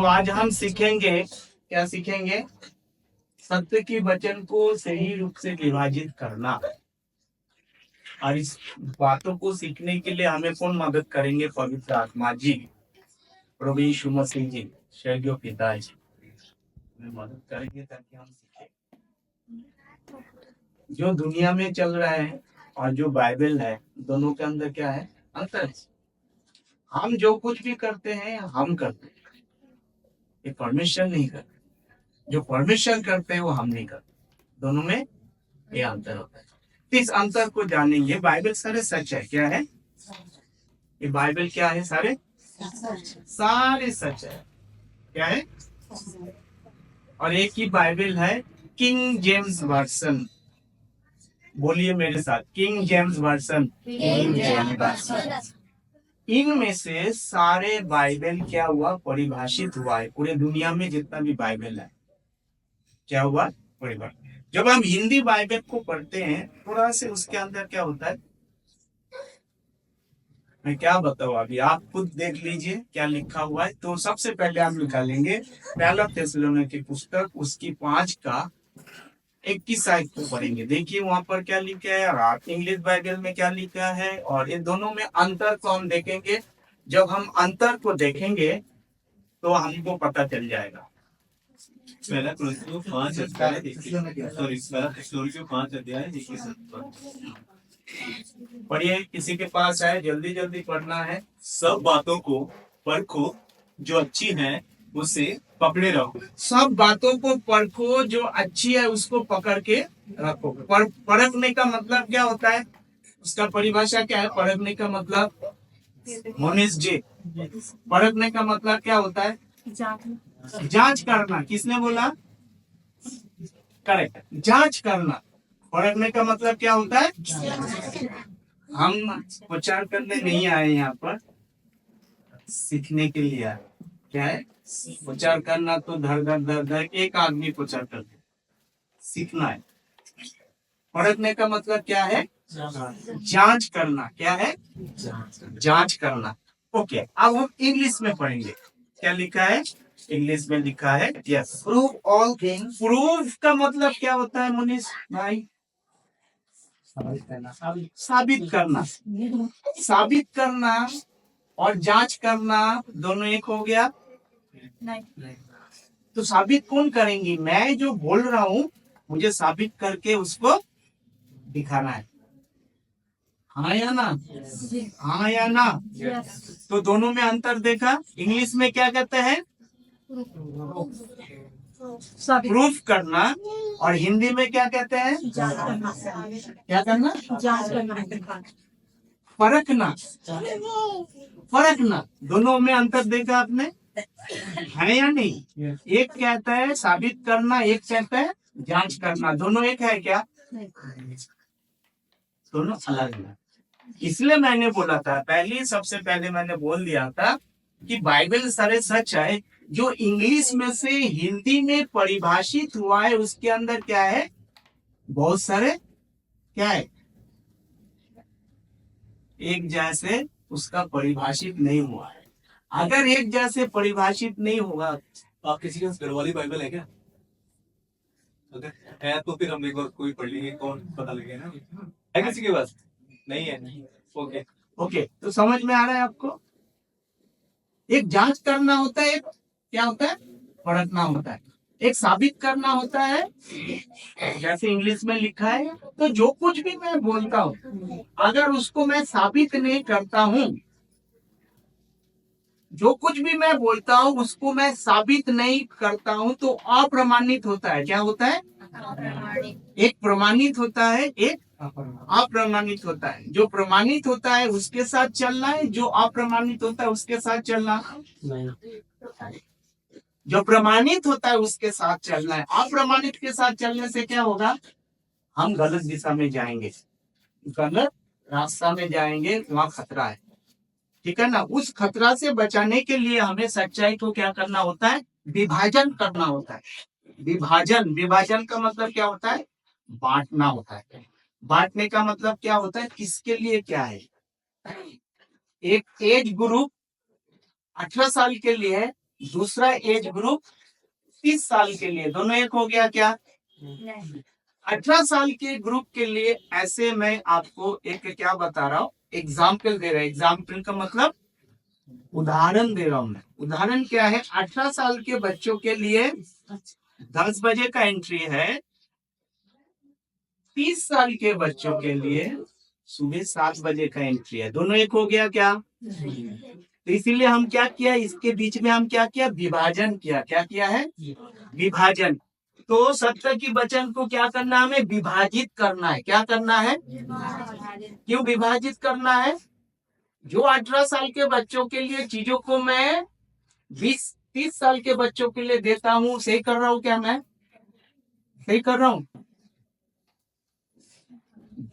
आज हम सीखेंगे, क्या सीखेंगे? सत्य की वचन को सही रूप से विभाजित करना। और इस बातों को सीखने के लिए हमें कौन मदद करेंगे? पवित्र आत्मा जी, प्रभु यीशु मसीह जी, स्वर्गीय पिता जी हमें मदद करेंगे ताकि हम सीखें। जो दुनिया में चल रहा है और जो बाइबल है, दोनों के अंदर क्या है? अंतर है। हम जो कुछ भी करते हैं हम करते हैं, ये परमेश्वर नहीं करते। जो परमेश्वर करते हैं वो हम नहीं करते। दोनों में ये अंतर होता है। इस अंतर को जानेंगे। बाइबल सारे सच है। क्या है ये? बाइबल क्या है? सारे सच है। क्या है? और एक ही बाइबल है, किंग जेम्स वर्सन। बोलिए मेरे साथ, किंग जेम्स वर्सन। इनमें से सारे बाइबल क्या हुआ? परिभाषित हुआ है। पूरे दुनिया में जितना भी बाइबल है क्या हुआ? परिभाषित। जब हम हिंदी बाइबल को पढ़ते हैं, थोड़ा से उसके अंदर क्या होता है, मैं क्या बताऊं, अभी आप खुद देख लीजिए क्या लिखा हुआ है। तो सबसे पहले हम निकालेंगे पहला थिस्सलुनीके की पुस्तक, उसकी 5 का 21 आयत को पढ़ेंगे। देखिए वहां पर क्या लिखा है और आप इंग्लिश बाइबल में क्या लिखा है, और इन दोनों में अंतर को हम देखेंगे। जब हम अंतर को देखेंगे तो हमको पता चल जाएगा। पहला थिस्सलुनीके 5 अध्याय 21 पढ़िए। किसी के पास है, जल्दी जल्दी पढ़ना है। सब बातों को परखो, जो अच्छी है उसे पकड़े रहो। सब बातों को परखो, जो अच्छी है उसको पकड़ के रखो। परखने का मतलब क्या होता है? उसका परिभाषा क्या है? परखने का मतलब, मोनिश जी, परखने का मतलब क्या होता है? जांच करना। किसने बोला? करेक्ट, जांच करना। परखने का मतलब क्या होता है? हम प्रचार करने नहीं आए यहाँ पर, सीखने के लिए आए। क्या है? प्रचार करना तो धर धर एक आदमी प्रचार करते, सीखना है। परखने का मतलब क्या है? जांच करना। क्या है? जांच करना। ओके, अब हम इंग्लिश में पढ़ेंगे। क्या लिखा है? इंग्लिश में लिखा है, yes, prove all things. Prove का मतलब क्या होता है मनीष भाई? साबित करना। साबित करना और जांच करना दोनों एक हो गया? नहीं। तो साबित कौन करेंगी? मैं जो बोल रहा हूँ मुझे साबित करके उसको दिखाना है। हाँ या ना? हाँ या ना? तो दोनों में अंतर देखा। इंग्लिश में क्या कहते हैं? प्रूफ करना। और हिंदी में क्या कहते हैं? क्या करना? परखना। परखना। दोनों में अंतर देखा आपने, है या नहीं? एक कहता है साबित करना, एक कहता है जांच करना। दोनों एक है क्या? दोनों अलग है। इसलिए मैंने बोला था पहले, सबसे पहले मैंने बोल दिया था कि बाइबल सारे सच है। जो इंग्लिश में से हिंदी में परिभाषित हुआ है उसके अंदर क्या है? बहुत सारे क्या है? एक जैसे उसका परिभाषित नहीं हुआ है। अगर एक जैसे परिभाषित नहीं होगा, आप किसी के घर वाली बाइबल है क्या? अगर है तो फिर हम एक बार कोई पढ़ लेंगे, कौन पता लगेगा ना। है किसी के पास? नहीं है। ओके ओके, तो समझ में आ रहा है आपको? एक जांच करना होता है, एक क्या होता है? परखना होता है। एक साबित करना होता है, जैसे इंग्लिश में लिखा है। तो जो कुछ भी मैं बोलता हूँ अगर उसको मैं साबित नहीं करता हूँ, जो कुछ भी मैं बोलता हूँ उसको मैं साबित नहीं करता हूँ तो अप्रमाणित होता है। क्या होता है? एक प्रमाणित होता है, एक अप्रमाणित होता है। जो प्रमाणित होता है उसके साथ चलना है, जो अप्रमाणित होता है उसके साथ चलना नहीं। जो प्रमाणित होता है उसके साथ चलना है। अप्रमाणित के साथ चलने से क्या होगा? हम गलत दिशा में जाएंगे, गलत रास्ता में जाएंगे, वहां खतरा है। ठीक है ना? उस खतरा से बचाने के लिए हमें सच्चाई को क्या करना होता है? विभाजन करना होता है। विभाजन, विभाजन का मतलब क्या होता है? बांटना होता है। बांटने का मतलब क्या होता है? किसके लिए क्या है? एक एज ग्रुप 18 साल के लिए है, दूसरा एज ग्रुप 30 साल के लिए, दोनों एक हो गया क्या? 18 साल के ग्रुप के लिए ऐसे मैं आपको एक क्या बता रहा हूँ, एग्जाम्पल दे रहा हूँ। एग्जाम्पल का मतलब उदाहरण दे रहा हूँ मैं। उदाहरण क्या है? 18 साल के बच्चों के लिए 10 बजे का एंट्री है, 30 साल के बच्चों के लिए सुबह 7 बजे का एंट्री है। दोनों एक हो गया क्या? तो इसीलिए हम क्या किया, इसके बीच में हम क्या किया, विभाजन किया। क्या किया है? विभाजन। तो 70 की वचन को क्या करना है? हमें विभाजित करना है। क्या करना है? क्यों विभाजित करना है? जो 18 साल के बच्चों के लिए चीजों को मैं 20-30 साल के बच्चों के लिए देता हूँ, सही कर रहा हूँ क्या? मैं सही कर रहा हूँ?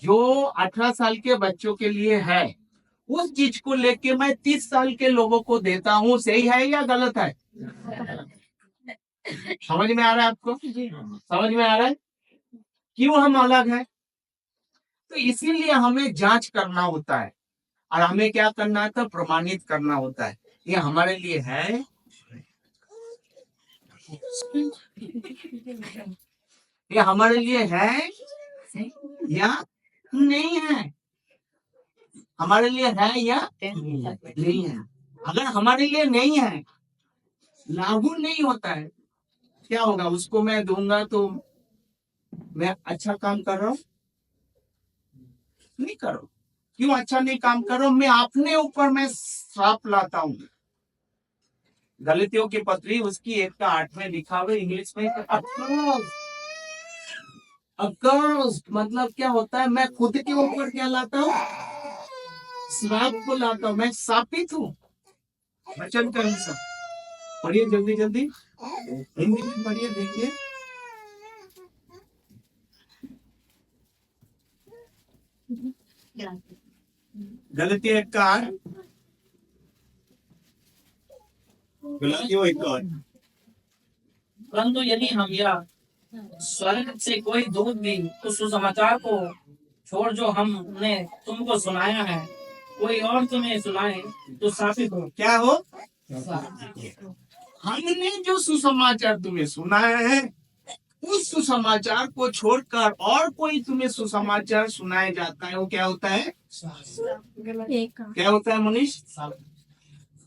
जो 18 साल के बच्चों के लिए है, उस चीज को लेके मैं 30 साल के लोगों को देता हूँ, सही है या गलत है? समझ में आ रहा है आपको? समझ में आ रहा है क्यों हम अलग है? तो इसीलिए हमें जांच करना होता है और हमें क्या करना है? तो प्रमाणित करना होता है। ये हमारे लिए है, ये हमारे लिए है या नहीं है? हमारे लिए है या नहीं है? अगर हमारे लिए नहीं है, लागू नहीं होता है, क्या होगा? उसको मैं दूंगा तो मैं अच्छा काम कर रहा हूँ? नहीं कर रहा हूँ। क्यों अच्छा नहीं काम कर रहा हूँ? मैं अपने ऊपर मैं श्राप लाता हूँ। गलतियों की पत्री उसकी 1:8 में लिखा हुआ इंग्लिश में, अकर्स मतलब क्या होता है? मैं खुद के ऊपर क्या लाता हूँ? श्राप को लाता हूँ। मैं शापित हूँ। वचन का हिस्सा पढ़िए, जल्दी जल्दी हिंदी में पढ़िए, देखिए। गलती 1:8, गलतियों 1:8। परंतु यदि हम यह स्वर्ग से कोई दूत भी उस सुसमाचार को छोड़ जो हमने तुमको सुनाया है, कोई और तुम्हें सुनाए तो शापित हो। क्या हो? हमने जो सुसमाचार तुम्हें सुनाया है, उस सुसमाचार को छोड़कर और कोई तुम्हें सुसमाचार सुनाया जाता है, वो क्या होता है? क्या होता है मनीष?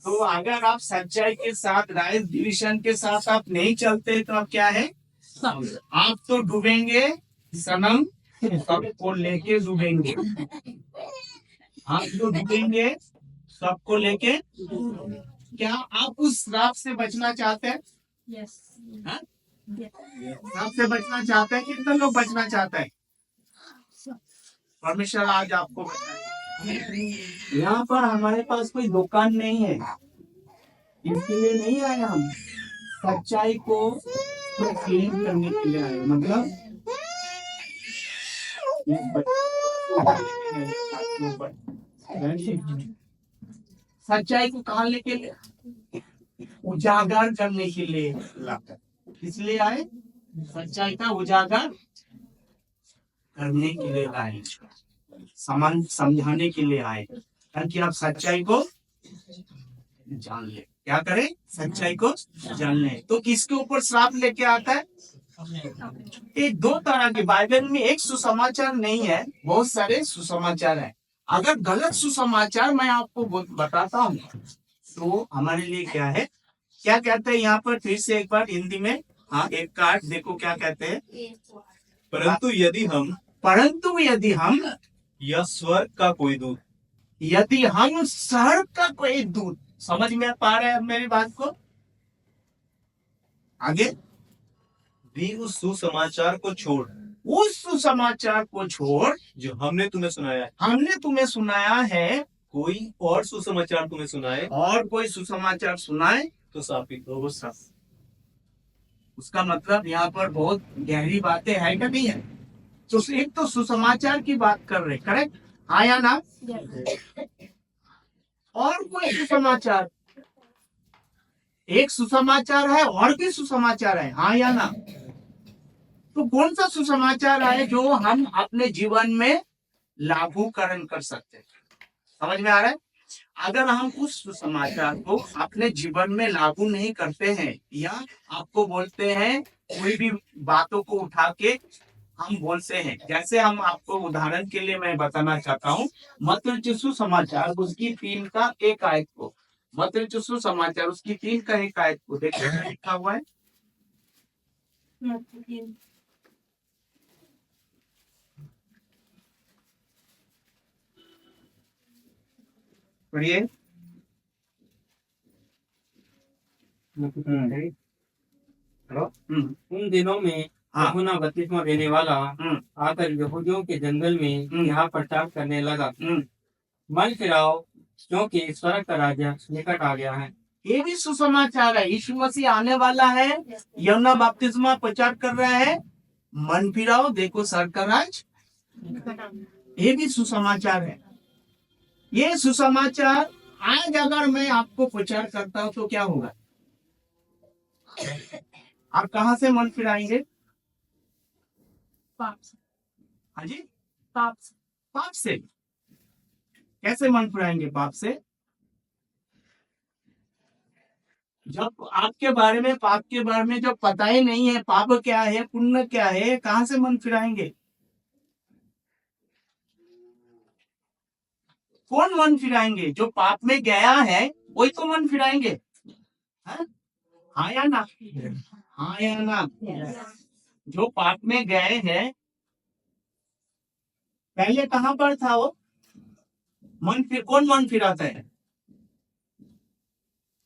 तो अगर आप सच्चाई के साथ, राइट डिविजन के साथ आप नहीं चलते तो आप क्या है? आप तो डूबेंगे सनम, सबको लेके डूबेंगे। आप तो डूबेंगे सबको लेके। क्या आप उस श्राप से बचना चाहते हैं? हाँ? श्राप से बचना चाहते हैं? कितने लोग बचना चाहते हैं? परमेश्वर आज आपको बताए, यहाँ पर हमारे पास कोई दुकान नहीं है, इसके लिए नहीं आए हम। सच्चाई को क्लीन करने के लिए आए। मतलब सच्चाई को कहाँ लेके लिए? उजागर करने के लिए लाकर। इसलिए आए, सच्चाई का उजागर करने के लिए आए, समझाने के लिए आए, ताकि आप सच्चाई को जान ले। क्या करें? सच्चाई को जान ले। तो किसके ऊपर श्राप लेके आता है? ये दो तरह के बाइबल में एक सुसमाचार नहीं है, बहुत सारे सुसमाचार है। अगर गलत सुसमाचार मैं आपको बताता हूँ तो हमारे लिए क्या है? क्या कहते हैं यहाँ पर? फिर से एक बार हिंदी में। हाँ, 1:8 देखो क्या कहते हैं। परंतु यदि हम या स्वर्ग का कोई दूत, यदि हम स्वर्ग का कोई दूत, समझ में पा रहे हैं मेरी बात को? आगे भी उस सुसमाचार को छोड़, उस सुसमाचार को छोड़ जो हमने तुम्हें सुनाया है, हमने तुम्हें सुनाया है, कोई और सुसमाचार तुम्हें सुनाए और कोई सुसमाचार सुनाए तो शापित हो। उसका मतलब यहाँ पर बहुत गहरी बातें है क्या? नहीं है? तो एक तो सुसमाचार की बात कर रहे, करेक्ट? हाँ या ना? और कोई सुसमाचार, एक सुसमाचार है और भी सुसमाचार है, हाँ या ना? तो कौन सा सुसमाचार है जो हम अपने जीवन में लागूकरण कर सकते हैं? समझ में आ रहा है? अगर हम उस सुसमाचार को अपने जीवन में लागू नहीं करते हैं या आपको बोलते हैं कोई भी बातों को उठा के हम बोलते हैं, जैसे हम आपको उदाहरण के लिए मैं बताना चाहता हूँ, मत्ती यीशु समाचार उसकी 3 का 1 आयत को, मत्ती यीशु समाचार उसकी 3 का 1 आयत को देखिए क्या लिखा हुआ है। पढ़िए। हेलो। उन दिनों में हाँ। यूहन्ना बपतिस्मा देने वाला हम्म, आकर यहूदियों के जंगल में यह प्रचार करने लगा, हम्म। मन फिराओ क्योंकि स्वर्ग का राज्य निकट आ गया है। ये भी सुसमाचार है, यीशु मसीह आने वाला है, यूहन्ना बपतिस्मा प्रचार कर रहा है, मन फिराओ देखो स्वर्ग का राज। ये भी सुसमाचार है। ये सुसमाचार आज अगर मैं आपको प्रचार करता हूं तो क्या होगा? आप कहां से मन फिराएंगे? पाप से। हाँ जी, पाप से। पाप से। कैसे मन फिराएंगे पाप से? जब आपके बारे में, पाप के बारे में जब पता ही नहीं है, पाप क्या है पुण्य क्या है, कहां से मन फिराएंगे? कौन मन फिराएंगे? जो पाप में गया है वही तो मन फिराएंगे। हाँ या ना? हाँ या ना? जो पाप में गए हैं, पहले कहां पर था वो? कौन मन फिराता है?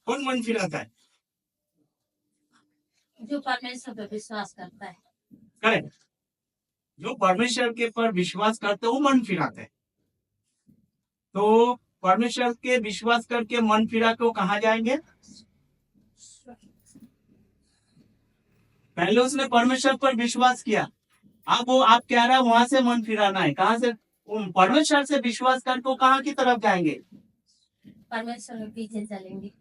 कौन मन फिराता है? जो परमेश्वर पर विश्वास करता है। करेक्ट। जो परमेश्वर के पर विश्वास करते वो मन फिराते हैं। तो परमेश्वर के विश्वास करके मन फिरा के वो कहाँ जाएंगे? पहले उसने परमेश्वर पर विश्वास किया, अब वो आप कह रहा है वहां से मन फिराना है। कहाँ से? परमेश्वर से विश्वास करके वो कहाँ की तरफ जाएंगे? परमेश्वर के पीछे चलेंगे।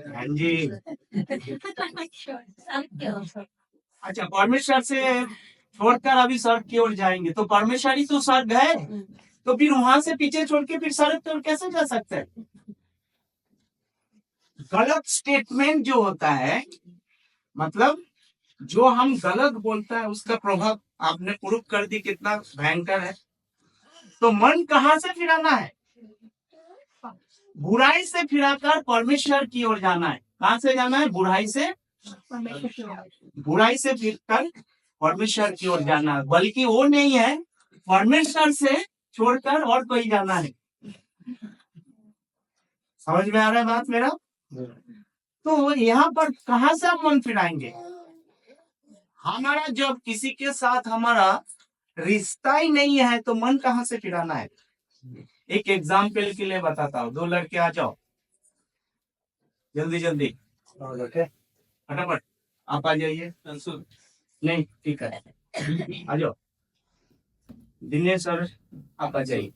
हाँ जी। सत्य। अच्छा, परमेश्वर से छोड़कर अभी स्वर्ग की ओर जाएंगे, तो परमेश्वर ही तो स्वर्ग है, तो फिर वहां से पीछे छोड़ के फिर स्वर्ग की ओर कैसे जा सकते हैं? गलत स्टेटमेंट जो होता है, मतलब जो हम गलत बोलता है उसका प्रभाव आपने प्रूफ कर दी कितना भयंकर है। तो मन कहाँ से फिराना है? बुराई से फिराकर परमेश्वर की ओर जाना है। कहाँ से जाना है? बुराई से फिरकर परमेश्वर की ओर जाना है। बल्कि वो नहीं है, परमेश्वर से छोड़कर और कोई जाना है। समझ में आ रहा है बात मेरा? तो यहाँ पर कहाँ से हम मन फिराएंगे? हमारा जब किसी के साथ हमारा रिश्ता ही नहीं है तो मन कहाँ से फिराना है? एक एग्जाम्पल के लिए बताता हूँ। 2 लड़के आ जाओ, जल्दी जल्दी फटाफट। आप आ जाइए। नहीं, ठीक है, आ जाओ। दिनेश सर, आप आ जाइए।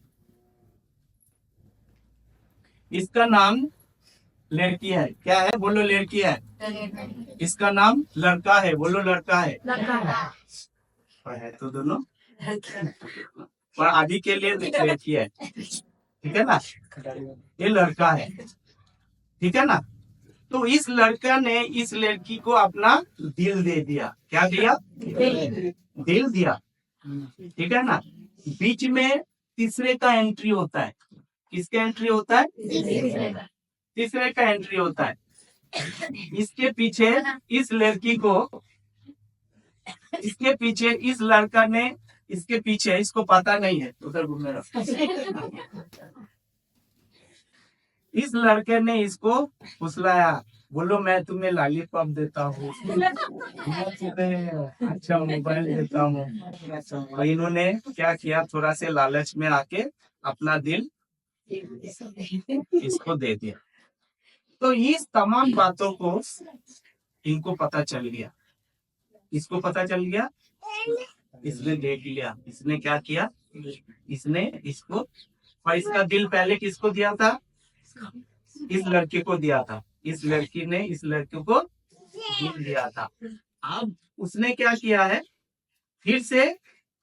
इसका नाम लड़की है। क्या है? बोलो लड़की है। इसका नाम लड़का है। बोलो लड़का है। पर है तो दोनों, पर आदि के लिए लड़की है, ठीक है ना? ये लड़का है, ठीक है ना? तो इस लड़का ने इस लड़की को अपना दिल दे दिया। क्या दिया? दिल दिया, ठीक है ना? बीच में तीसरे का एंट्री होता है। किसका एंट्री होता है? तीसरे का एंट्री होता है। इसके पीछे इस लड़की को, इसके पीछे इस लड़का ने, इसके पीछे, इसको पता नहीं है, उधर घूमने रहो। इस लड़के ने इसको फुसलाया, बोलो मैं तुम्हें लॉलीपॉप देता हूँ, मैं तुम्हें अच्छा मोबाइल देता हूँ। और इन्होंने क्या किया? थोड़ा से लालच में आके अपना दिल इसको दे दिया। तो इस तमाम बातों को इनको पता चल गया। इसको पता चल गया, इसने देख लिया। इसने क्या किया? इसने इसको, और इसका दिल पहले किसको दिया था? इस लड़के को दिया था। इस लड़की ने इस लड़के को दिल दिया था। अब उसने क्या किया है? फिर से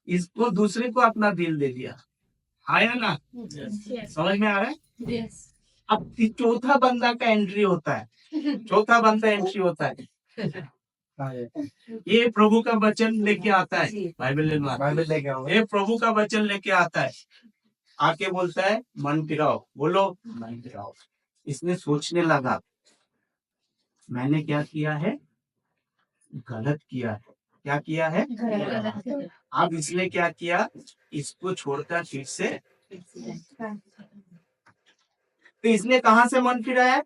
इसको, दूसरे को अपना दिल दे दिया। आया ना, Yes. समझ में आ रहा है? Yes. अब चौथा बंदा का एंट्री होता है, चौथा बंदा एंट्री होता है। ये प्रभु का वचन लेके आता है, बाइबल लेके आओ। ये प्रभु का वचन लेके आता है, आके बोलता है मन फिराओ, बोलो मन फिराओ। इसने सोचने लगा मैंने क्या किया है, गलत किया है। क्या किया है? अब इसने क्या किया, इसको छोड़कर फिर से, तो इसने कहां से मन फिराया?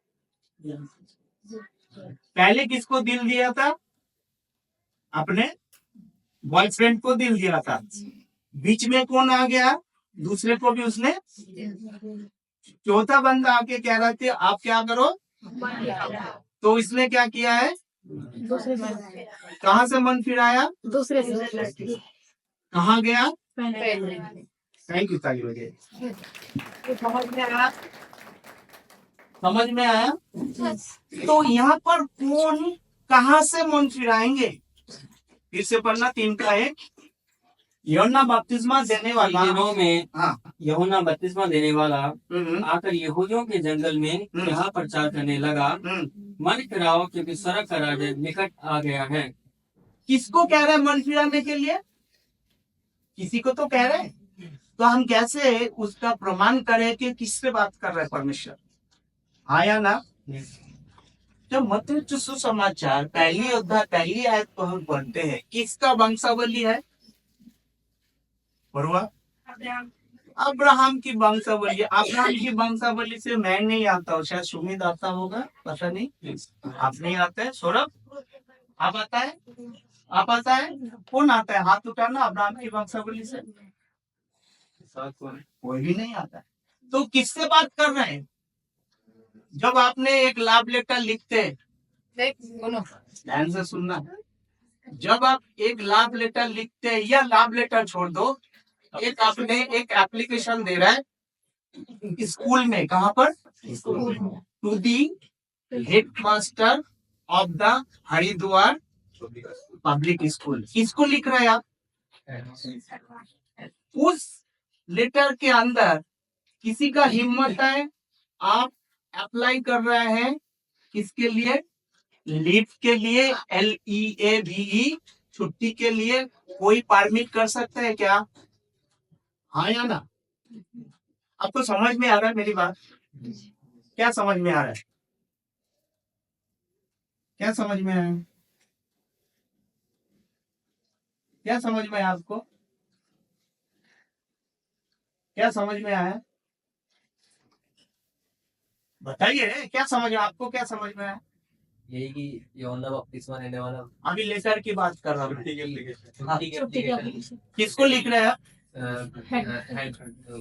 पहले किसको दिल दिया था? अपने बॉयफ्रेंड को दिल दिया था। बीच में कौन आ गया? दूसरे को भी उसने। चौथा बंदा आके कह रहा थे आप क्या करो, तो इसने क्या किया है? कहां से मन फिराया? दूसरे से कहाँ गया? पहले थैंक यू ताली बजे। समझ में आया? तो यहाँ पर कौन कहाँ से मन फिराएंगे? फिर से पढ़ना 3:1। यूहन्ना बपतिस्मा देने वाला, दिनों में हाँ, यूहन्ना बपतिस्मा देने वाला हम्म, आकर यहूदियों के जंगल में यह प्रचार करने लगा, मन फिराओ क्योंकि स्वर्ग का राज्य निकट आ गया है। किसको कह रहे हैं मन फिराने के लिए? किसी को तो कह रहे हैं। तो हम कैसे उसका प्रमाण करें कि किससे बात कर रहे हैं परमेश्वर? आया ना? जब मत्ती सुसमाचार पहली अध्याय पहली आयत को हम पढ़ते हैं, किसका वंशावली है? पढ़ुआ अब्राहम की वंशावली। अब्राहम की वंशावली से मैं नहीं आता हूँ, शायद सुमित आता होगा, पता नहीं। आप नहीं आते हैं? सौरभ आप आता है? आप आता है? कौन आता है? हाथ उठाना। अब्राहम की वंशावली से कोई भी नहीं आता है। तो किससे बात कर रहे हैं? जब आपने एक लाभ लेटर लिखते हैं, ध्यान से सुनना, जब आप एक लाभ लेटर लिखते हैं या लाभ लेटर छोड़ दो, एक आपने एक एप्लीकेशन दे रहा है स्कूल में, कहाँ पर? To the head master of the Haridwar public school. किसको लिख रहे हैं आप? उस लेटर के अंदर किसी का हिम्मत है, आप अप्लाई कर रहे हैं किसके लिए? लीव के लिए, LEAVE, छुट्टी के लिए। कोई परमिट कर सकता है क्या? हाँ या ना? आपको समझ में आ रहा है मेरी बात? क्या समझ में आ रहा है? क्या समझ में आया? क्या समझ में आया आपको? क्या समझ में आया? बताइए, क्या समझ आपको? क्या समझ में आया? यही कि यूहन्ना बपतिस्मा देने वाला अभी लेटर की बात कर रहा हूँ। हाँ, छुट्टी के application। किसको लिख रहे हैं?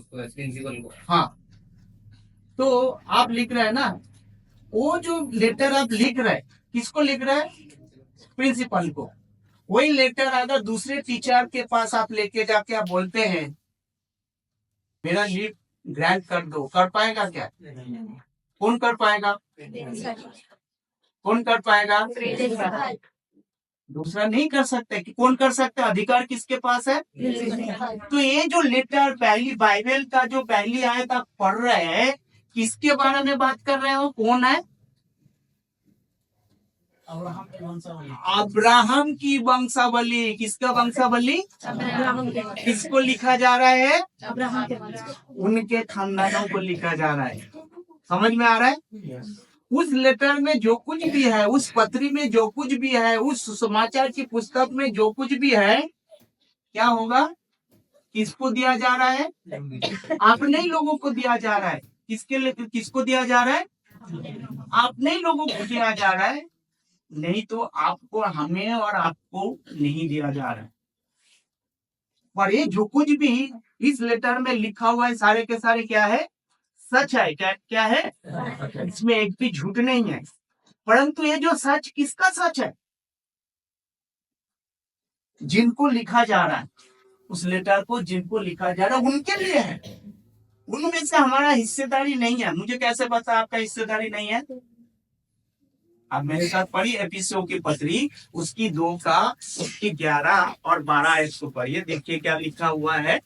प्रिंसिपल को। हाँ, तो आप लिख रहे हैं ना, वो जो लेटर आप लिख रहे हैं किसको लिख रहे हैं? प्रिंसिपल को। वही लेटर अगर दूसरे टीचर के पास आप लेके जाके आप बोलते हैं मेरा लीव ग्रांट कर दो, कर पाएगा क्या? कौन कर पाएगा? कौन कर पाएगा? दूसरा नहीं कर सकते। कि कौन कर सकता है? अधिकार किसके पास है? तो ये जो लेटर पहली बाइबल का जो पहली आयत आप पढ़ रहे हैं, किसके बारे में बात कर रहे हो? कौन है? अब्राहम की वंशावली। किसका वंशावली? किसको लिखा जा रहा है? उनके खानदानों को लिखा जा रहा है। समझ में आ रहा है? उस लेटर में जो कुछ भी है, उस पत्री में जो कुछ भी है, उस समाचार की पुस्तक में जो कुछ भी है, क्या होगा? किसको दिया जा रहा है? अपने ही लोगों को दिया जा रहा है। किसके लिए? किसको दिया जा रहा है? अपने ही लोगों को दिया जा रहा है। नहीं तो आपको, हमें और आपको नहीं दिया जा रहा है। पर ये जो कुछ भी इस लेटर में लिखा हुआ है, सारे के सारे क्या है? सच है। क्या क्या है? इसमें एक भी झूठ नहीं है। परंतु ये जो सच, किसका सच है? जिनको लिखा जा रहा है, उस लेटर को जिनको लिखा जा रहा है उनके लिए है। उनमें से हमारा हिस्सेदारी नहीं है। मुझे कैसे पता आपका हिस्सेदारी नहीं है? अब मेरे साथ पढ़ी एफिसियों की पत्री, उसकी 2 का उसकी 11 और 12 आयत को पढ़िए। देखिए क्या लिखा हुआ है।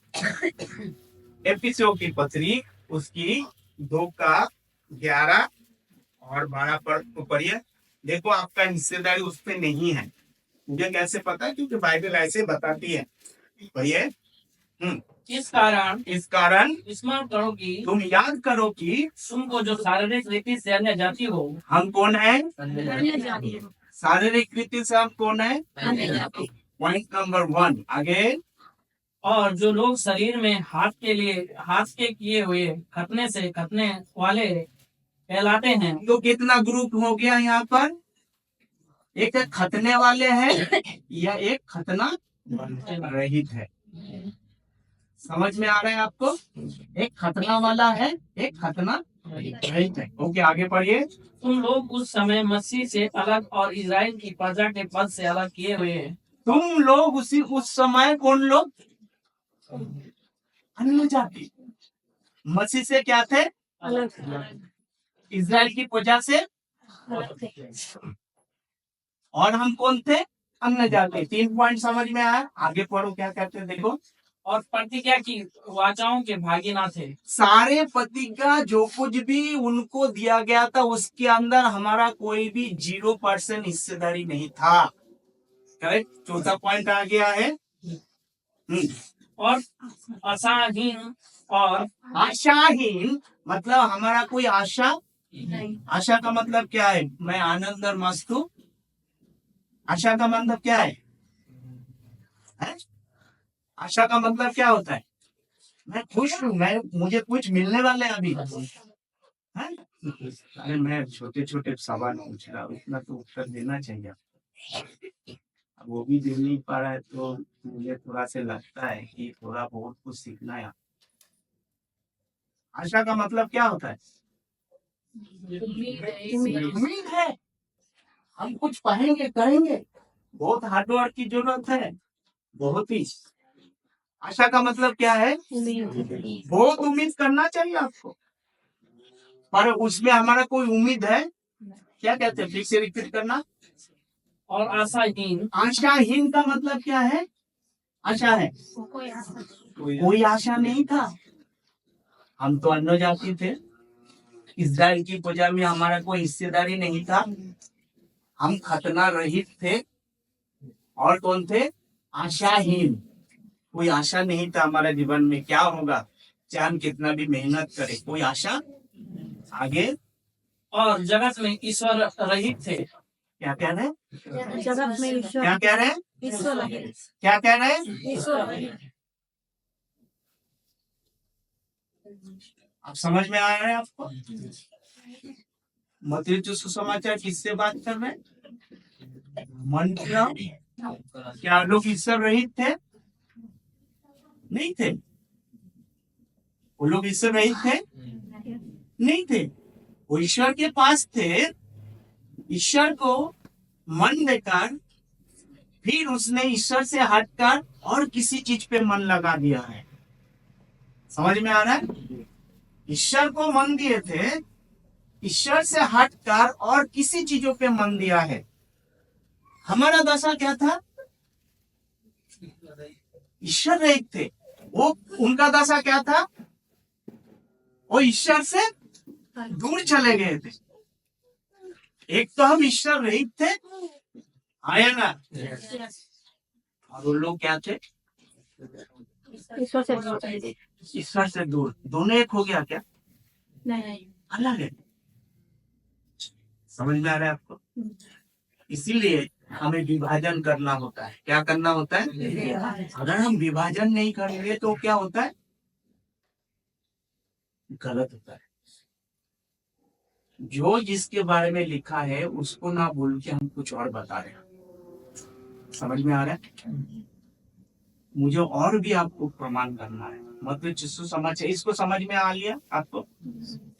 एफिसियों की पत्री उसकी 2 का 11 और 12 पर पढ़िए। देखो आपका हिस्सेदारी उस पे नहीं है, मुझे कैसे पता है? क्योंकि बाइबल ऐसे बताती है। पढ़िए। इस कारण इस कारण स्मरण करो कि तुम याद करो कि तुमको जो शारीरिक रीति से अन्य जाति हो, हम कौन है? अन्य जाति हो। शारीरिक रीति से हम कौन है? अन्य जाति। पॉइंट नंबर 1 आगे। और जो लोग शरीर में हाथ के किए हुए खतने से खतने वाले कहलाते हैं। तो कितना ग्रुप हो गया यहाँ पर? एक खतने वाले हैं या एक खतना रहित है। समझ में आ रहा है आपको? एक खतना वाला है, एक खतना रहित है। ओके, आगे पढ़िए। तुम लोग उस समय मसीह से अलग और इज़राइल की प्रजा के पद से अलग किए हुए हैं। तुम लोग उस समय कौन लोग? अन्य जाति। मसीह से क्या थे? अलग। इजराइल की प्रजा से। और हम कौन थे? अन्य जाति। 3 पॉइंट समझ में आया? आगे पढ़ो क्या कहते हैं देखो। और प्रतिज्ञा की वाचाओं के भागी ना थे। सारे प्रतिज्ञा जो कुछ भी उनको दिया गया था उसके अंदर हमारा कोई भी 0% हिस्सेदारी नहीं था। करेक्ट। चौथा पॉइंट आ गया है। और आशाहीन और आशाहीन मतलब हमारा कोई आशा। नहीं। आशा का मतलब क्या है? मैं आनंद और मस्त हूँ। आशा का मतलब क्या है? आशा का मतलब क्या होता है? मैं खुश हूँ, मुझे कुछ मिलने वाले हैं अभी। है? अरे मैं छोटे छोटे सवाल पूछ रहा हूँ, इतना तो उत्तर देना चाहिए। अब वो भी दे नहीं पा रहा है तो मुझे थोड़ा सा लगता है कि थोड़ा बहुत कुछ सीखना है। आशा का मतलब क्या होता है? उम्मीद है हम कुछ पाएंगे, करेंगे। बहुत हार्डवर्क की जरूरत है, बहुत ही। आशा का मतलब क्या है? बहुत उम्मीद करना चाहिए आपको, पर उसमें हमारा कोई उम्मीद है? क्या कहते हैं? फिर से रिपीट करना। और आशाहीन। आशाहीन का मतलब क्या है? आशा है, कोई आशा नहीं था। हम तो अन्य जाति थे, इजराइल की प्रजा में हमारा कोई हिस्सेदारी नहीं था। हम खतना रहित थे। और कौन थे? आशाहीन। कोई आशा नहीं था हमारे जीवन में क्या होगा, चाहे हम कितना भी मेहनत करें, कोई आशा। आगे। और जगत में ईश्वर रहित थे। क्या कह रहे हैं? जगत में ईश्वर। क्या कह रहे हैं? ईश्वर रहित। क्या कह रहे हैं? ईश्वर रहित। आप समझ में आ रहा है आपको? मत्ती जो सुसमाचार किससे बात कर रहे हैं? मंत्र। क्या लोग ईश्वर रहित थे? नहीं थे। वो लोग ईश्वर रहित थे? नहीं थे। वो ईश्वर के पास थे। ईश्वर को मन देकर फिर उसने ईश्वर से हटकर और किसी चीज पे मन लगा दिया है। समझ में आ रहा है? ईश्वर को मन दिए थे, ईश्वर से हटकर और किसी चीजों पे मन दिया है। हमारा दशा क्या था? ईश्वर रहित थे। वो उनका दशा क्या था? वो ईश्वर से दूर चले गए थे। एक तो हम ईश्वर रहित थे, आया ना? और वो लोग क्या थे? ईश्वर से दूर। ईश्वर से दूर। दोनों एक हो गया क्या? नहीं। अलग है। समझ में आ रहा है आपको? इसीलिए हमें विभाजन करना होता है। क्या करना होता है? अगर हम विभाजन नहीं करेंगे तो क्या होता है? गलत होता है। जो जिसके बारे में लिखा है उसको ना बोल के हम कुछ और बता रहे हैं। समझ में आ रहा है? मुझे और भी आपको प्रमाण करना है। मतलब जिसको समझ है, इसको समझ में आ लिया आपको?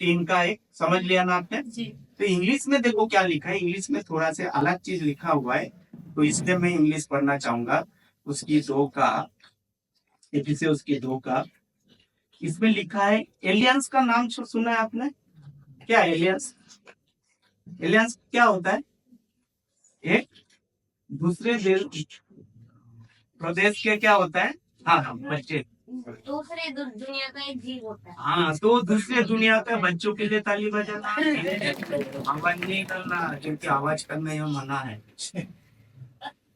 3 का 1 समझ लिया ना आपने? तो इंग्लिश में देखो क्या लिखा है। इंग्लिश में थोड़ा सा अलग चीज लिखा हुआ है, तो इसलिए मैं इंग्लिश पढ़ना चाहूंगा। उसकी 2 का एफिसियों उसकी 2 का इसमें लिखा है। एलियंस का नाम सुना है आपने? क्या एलियंस? एलियंस क्या होता है? एक दूसरे देश प्रदेश के क्या होता है? हाँ बच्चे दूसरे दुनिया का एक जीव होता है। हाँ, तो दूसरे दुनिया के बच्चों के लिए ताली बजाना, आवाज नहीं करना, क्योंकि आवाज करना यहाँ मना है,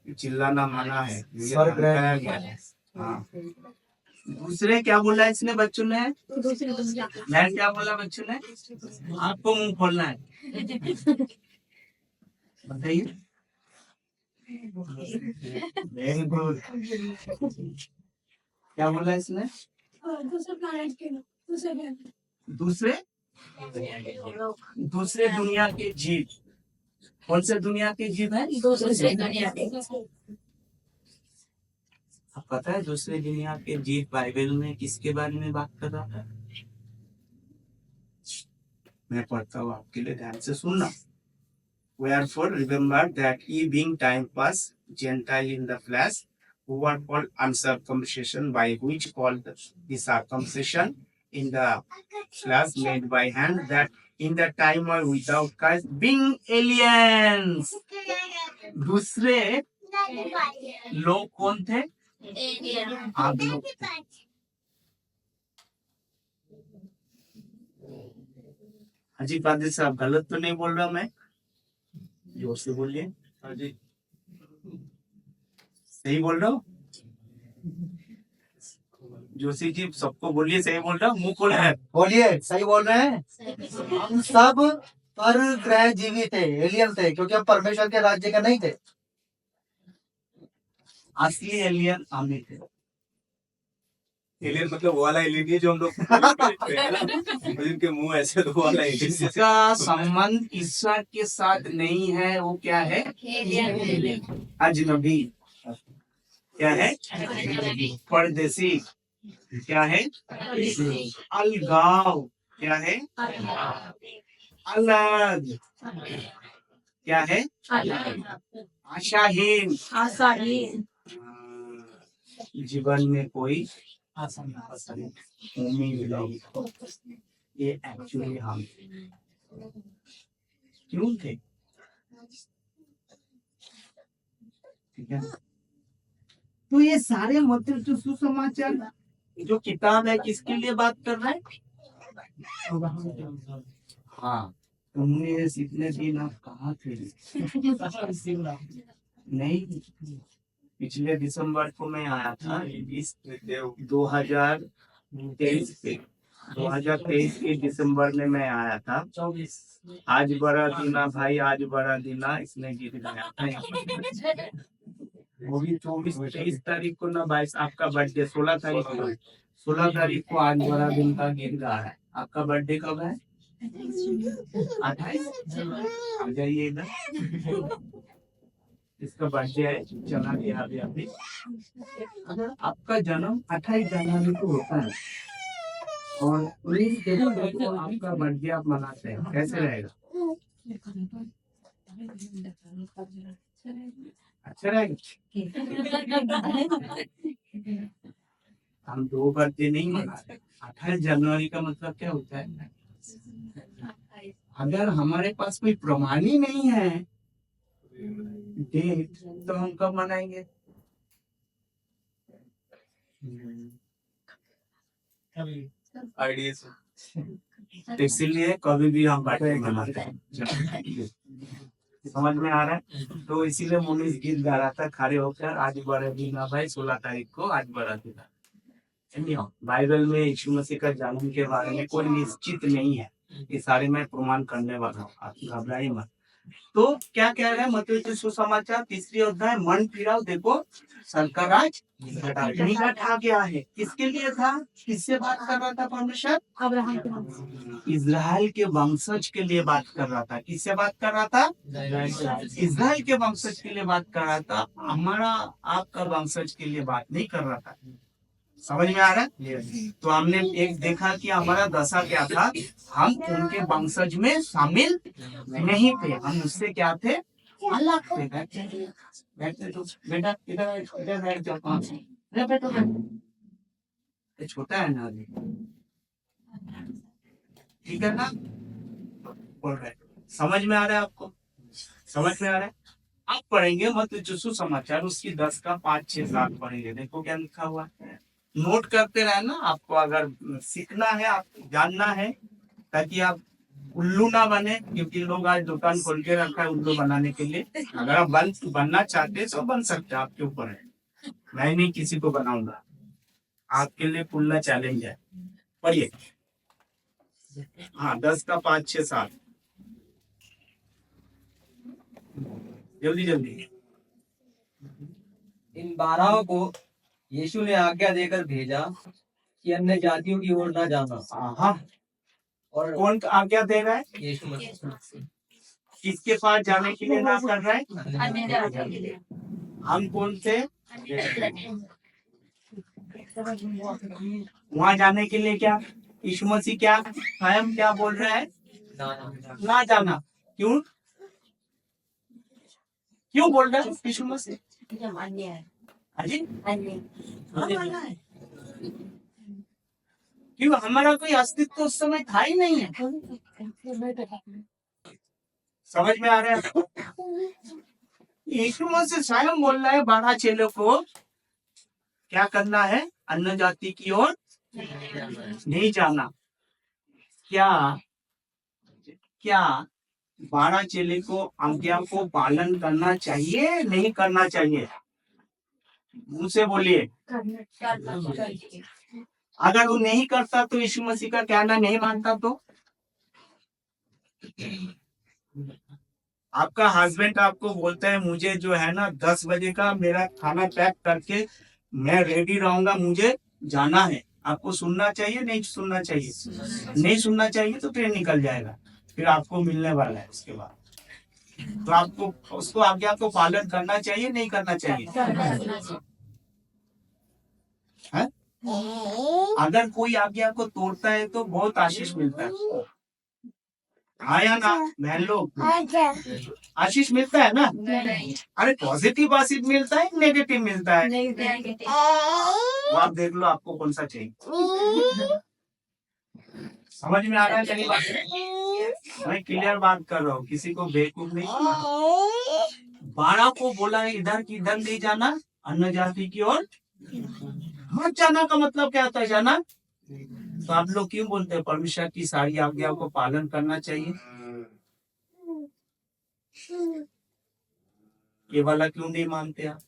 चिल्लाना मना है, ये बताया गया है। हाँ, दूसरे क्या बोला इसने बच्चों ने? दूसरी दुनिया का। मैं क्या बोला बच्चों ने? आपको मुंह खोलना है, बताइए। Very good. क्या बोला इसने? दूसरे प्लैनेट के लोग, दूसरे दूसरे दुनिया के जीव। कौन से दुनिया के जीव है? दूसरे दुनिया के। अब पता है दूसरे दुनिया के जीव बाइबल में किसके बारे में बात कर रहा था? मैं पढ़ता हूँ, आपके लिए ध्यान से सुनना। Wherefore remember that ye being time past Gentile in the flesh, who were called uncircumcision, by which called the circumcision in the flesh made by hand, that in the time were without Christ, being aliens. दूसरे लोग कौन थे? आप लोग थे। हाजी पादरी साहब, गलत तो नहीं बोल रहा मैं? जोर से बोलिए। हाँ जी, सही बोल रहा हूँ? जोशी जी, सबको बोलिए सही बोल रहा हूँ, मुंह खोला है। बोलिए, सही बोल रहे हैं। हम सब पर ग्रह जीवी थे, एलियन थे, क्योंकि हम परमेश्वर के राज्य के नहीं थे। असली एलियन हमें थे। एलियन मतलब वो वाला एलियन नहीं जो हम लोग जिनके मुंह ऐसे, तो वो वाला एलियन। जिसका संबंध ईश्वर के साथ नहीं है, वो क्या है? अजनबी। क्या है? परदेसी। क्या है? अलगाव। क्या है? अलग। क्या है? आशाहीन। आशाहीन। जीवन में कोई उम्मीद नहीं। ये एक्चुअली हम क्यों थे? ठीक है, तो ये सारे मतलब जो सुसमाचार जो किताब है, किसके लिए बात कर रहा है? हाँ, तुमने इतने दिन आप कहाँ थे? नहीं, पिछले दिसंबर को मैं आया था, 2023 के दिसंबर में मैं आया था। आज बड़ा दिना भाई, आज बड़ा दिना, इसने गीत गाया था। वो भी 23 तारीख को ना, 22 आपका बर्थडे 16 तारीख को, 16 तारीख को आज बड़ा दिन का गीत गा है। आपका बर्थडे कब है? 28। आ जाइए इधर, इसका बर्थडे है, चला गया अभी अभी। अगर आपका जन्म 28 जनवरी को होता है और 19 जनवरी को आपका बर्थडे आप मनाते हैं, कैसे रहेगा? अच्छा रहेगा। हम 2 बर्थडे नहीं मनाते। 28 जनवरी का मतलब क्या होता है? अगर हमारे पास कोई प्रमाण ही नहीं है डेट, तो हम कब मनाएंगे? आइडिया से। इसीलिए कभी भी हम बर्थडे मनाते हैं। समझ में आ रहा है? तो इसीलिए मुनीस गीत गा रहा था खड़े होकर, आज बड़ा दिन है भाई, 16 तारीख को आज बड़ा दिन है। बाइबल में यीशु मसीह का जन्म के बारे में कोई निश्चित नहीं है, ये सारे मैं प्रमाण करने वाला हूँ, आप घबराइए मत। तो क्या कह रहे हैं मत्ती सुसमाचार 3 अध्याय, मन फिराओ देखो स्वर्ग राज निकट आ गया है। किसके लिए था? किससे बात कर रहा था परमेश्वर? अब्राहम के वंश। इज़राइल के वंशज के लिए बात कर रहा था। किससे बात कर रहा था? इज़राइल के वंशज के लिए बात कर रहा था। हमारा आपका वंशज के लिए बात नहीं कर रहा था। समझ में आ रहा है? तो हमने एक देखा कि हमारा दशा क्या था, हम उनके वंशज में शामिल नहीं थे, हम उससे क्या थे? अलग थे। बैठते तो बेटा इधर बैठ जाओ। बैठो, ये छोटा है ना अभी, ठीक है ना? बोल रहे समझ में आ रहा है आपको? समझ में आ रहा है? आप पढ़ेंगे मत्ती सुसमाचार, उसकी 10 का 5, 6, 7 पढ़ेंगे। देखो क्या लिखा हुआ है, नोट करते रहना। आपको अगर सीखना है, आपको जानना है, ताकि आप उल्लू ना बने, क्योंकि लोग आज दुकान खोल के रखा है उल्लू बनाने के लिए। अगर आप बनना चाहते हैं तो बन सकते हैं, आपके ऊपर है। मैं नहीं किसी को बनाऊंगा, आपके लिए खुला चैलेंज है। पढ़िए। हाँ, 10 का 5 6 7, जल्दी जल्दी। इन 12 को यीशु ने आज्ञा देकर भेजा कि अन्य जातियों की ओर न जाना। हाँ, और कौन आज्ञा दे रहा है? यीशु मसीह किसके पास जाने के लिए ना कर रहा है? अन्य जातियों के लिए। हम कौन से? वहां जाने के लिए क्या यीशु मसीह क्या स्वयं क्या बोल रहा है? ना जाना। क्यों क्यों बोल रहा है यीशु मसीह? जब अन्य है। अजी, अन्य। हाँ, बोला है। क्यों? हमारा कोई अस्तित्व उस समय था ही नहीं है। समझ में आ रहा है? यीशु मसीह स्वयं बोल रहा है 12 चेलों को क्या करना है? अन्य जाति की ओर नहीं जाना। क्या क्या 12 चेले को आज्ञा को पालन करना चाहिए, नहीं करना चाहिए? मुंह से बोलिए। अगर वो नहीं करता तो यीशु मसीह का कहना नहीं मानता तो? आपका हस्बैंड आपको बोलता है मुझे जो है ना 10 बजे का मेरा खाना पैक करके मैं रेडी रहूंगा, मुझे जाना है। आपको सुनना चाहिए, नहीं सुनना चाहिए? नहीं सुनना चाहिए तो ट्रेन निकल जाएगा, फिर आपको मिलने वाला है उसके बाद। तो आपको उसको आज्ञा को पालन करना चाहिए, नहीं करना चाहिए? है? अगर कोई आज्ञा को तोड़ता है तो बहुत आशीष मिलता है। आया ना बहन लोग, आशीष मिलता है ना? अरे पॉजिटिव आशीष मिलता है, नेगेटिव मिलता है? वो आप देख लो आपको कौन सा चाहिए। समझ में आ रहा है मेरी बात? मैं क्लियर बात कर रहा हूँ, किसी को बेवकूफ नहीं। 12 को बोला है इधर की इधर नहीं जाना, अन्य जाति की ओर मत जाना। का मतलब क्या होता है जाना? तो आप लोग क्यों बोलते हैं परमेश्वर की सारी आज्ञाओं को पालन करना चाहिए? ये वाला क्यों नहीं मानते आप?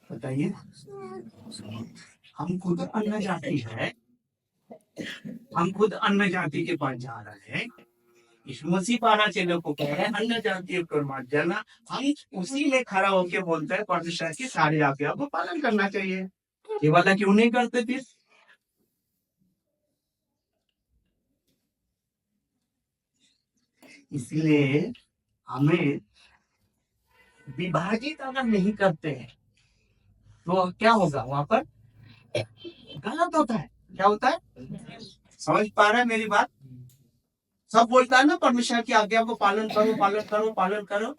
बताइए। हम खुद अन्य जाति है, हम खुद अन्य जाति के पास जा रहे हैं। यीशु मसीह 12 चेलों को कह रहे हैं अन्य जातियों पर मत जाना। हम उसी में खड़ा होकर बोलते हैं परमेश्वर की सारी आज्ञाओं को पालन करना चाहिए। ये वाला क्यों नहीं करते फिर? इसलिए हमें विभाजित अगर नहीं करते हैं तो क्या होगा? वहां पर गलत होता है। क्या होता है? समझ पा रहे हैं मेरी बात? सब बोलता है ना परमेश्वर की आज्ञा को पालन करो, पालन करो, पालन करो।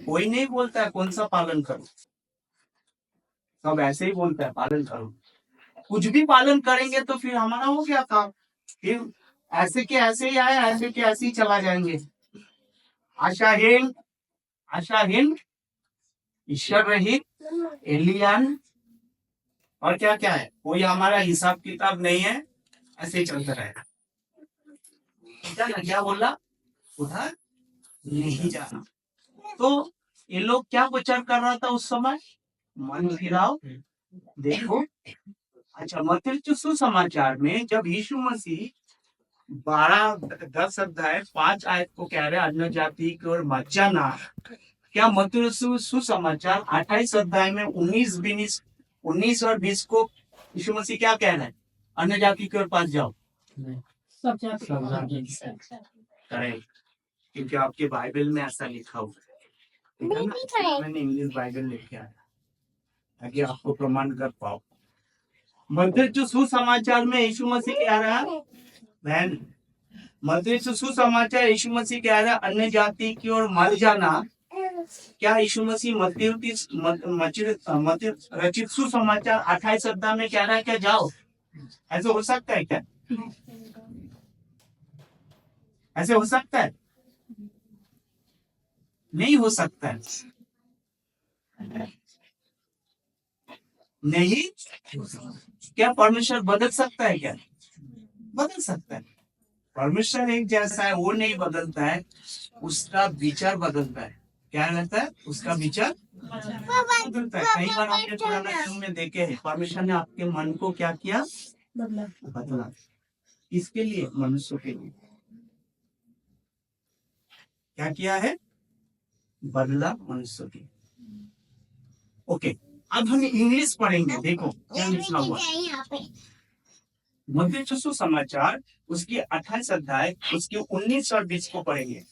कोई नहीं बोलता है कौन सा पालन करो। सब ऐसे ही बोलता है पालन करो। कुछ भी पालन करेंगे तो फिर हमारा हो गया काम। फिर ऐसे के ऐसे ही आए, ऐसे के ऐसे ही चला जाएंगे। आशाहीन, आशाहीन, ईश्वर रहित, एलियन, और क्या क्या है? कोई हमारा हिसाब किताब नहीं है, ऐसे ही चलता रहेगा। क्या बोला? उधर नहीं जाना। तो ये लोग क्या प्रचार कर रहा था उस समय? मन फिराओ, देखो। अच्छा, मत्ती सुसमाचार में जब यीशु मसीह 10 अध्याय 5 आयत को कह रहे अन्य जाति की ओर मत जाना, क्या मत्ती सुसमाचार 28 अध्याय में 19 और 20 को यीशु मसीह क्या कह रहे हैं? अन्य जाति की ओर पास जाओ। करेक्ट, क्योंकि आपके बाइबल में ऐसा लिखा हुआ है। मैंने इंग्लिश बाइबल लेके आया ताकि आपको प्रमाण कर पाओ। मत्ती सुसमाचार में यीशु मसीह कह रहा है, बहन, मत्ती सुसमाचार यीशु मसीह कह रहा है अन्य जाति की ओर मत जाना। क्या यीशु मसीह रचित सुसमाचार 28 अध्याय में कह रहा है क्या जाओ? ऐसे हो सकता है क्या? ऐसे हो सकता है? नहीं हो सकता है। नहीं, क्या परमेश्वर बदल सकता है क्या? बदल सकता है। परमेश्वर एक जैसा है, वो नहीं बदलता है, उसका विचार बदलता है। क्या रहता है? उसका विचार बदलता है। कई बार आपने पुराना नियम में देखे हैं, परमेश्वर ने आपके मन को क्या किया? बदला। किसके लिए? मनुष्य के लिए। क्या किया है? बदला मनुष्य के। ओके, अब हम इंग्लिश पढ़ेंगे। देखो क्या लिखा हुआ है। मध्य यीशु समाचार उसकी 28 अध्याय उसके 19 और 20 को पढ़ेंगे,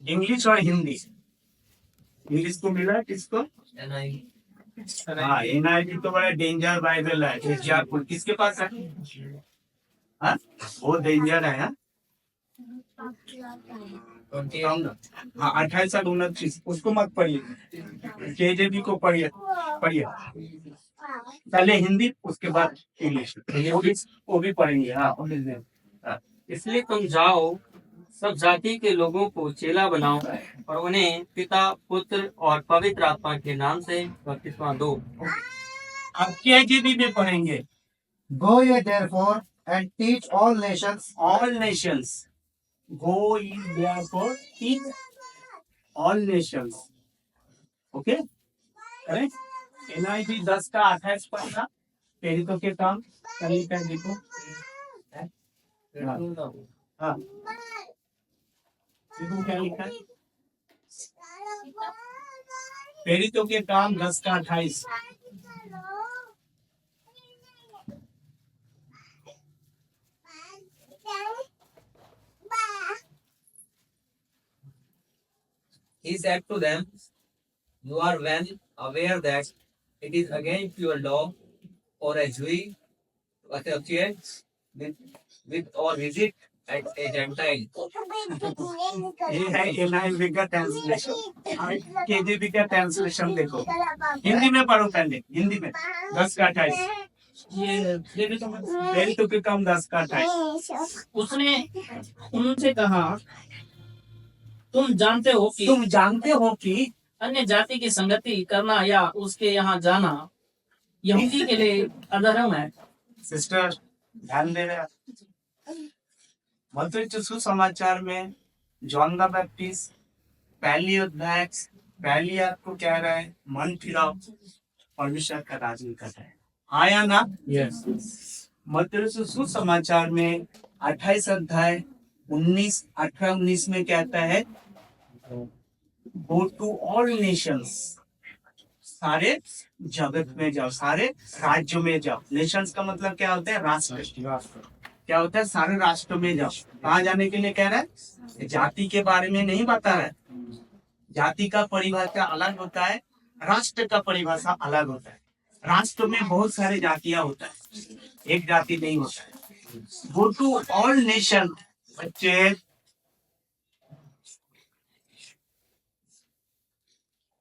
इंग्लिश और हिंदी। इंग्लिश को मिला है किसको? हाँ, एनआईवी तो बड़ा डेंजर बाइबल है। एशियापुर किसके पास है? हाँ, वो डेंजर है। हाँ, 28 और 29 उसको मत पढ़िए, केजेबी को पढ़िए। पहले हिंदी, उसके बाद इंग्लिश। वो भी पढ़ेंगे। हाँ, हाँ। इसलिए तुम जाओ, सब जाति के लोगों को चेला बनाओ और उन्हें पिता, पुत्र और पवित्र आत्मा के नाम से बपतिस्मा दो। अब केजेबी में पढ़ेंगे। Go ye therefore and teach all nations. All nations. Go ye therefore teach all nations. Okay, correct. NIV 10 का 28 पढ़ना। प्रेरितों के काम कहीं का देखो। हाँ, देखो क्या लिखा है। प्रेरितों के काम 10 का 28। He said to them, "You are well aware that it is against your law for a Jew to associate with or visit at a Gentile." ये है एनआईवी का ट्रांसलेशन। केजेबी का ट्रांसलेशन देखो। हिंदी में पढ़ो पहले, हिंदी में 10 का 28। ये प्रेरितों के काम 10 का 28। उसने उनसे कहा, तुम जानते हो कि अन्य जाति की संगति करना या उसके यहाँ जाना यहूदी के लिए अधर्म है। सिस्टर ध्यान दे रहे। मत्ती यीशु समाचार में जॉन द बैप्टिस्ट पहली अध्याय पहली आपको कह रहा है, मन फिराओ, परमेश्वर का राज निकट है। आया ना? यस। मत्ती यीशु समाचार में 28 अध्याय 18-19 में कहता है, गो टू ऑल नेशंस, सारे जगत में जाओ, सारे राज्यों में जाओ। नेशंस का मतलब क्या होता है? राष्ट्र। क्या होता है? सारे राष्ट्रों में जाओ। कहाँ जाने के लिए कह रहा है? जाति के बारे में नहीं बता रहा है। जाति का परिभाषा अलग होता है, राष्ट्र का परिभाषा अलग होता है। राष्ट्र में बहुत सारे जातियां होता है, एक जाति नहीं होता है। गो टू ऑल नेशन, बच्चे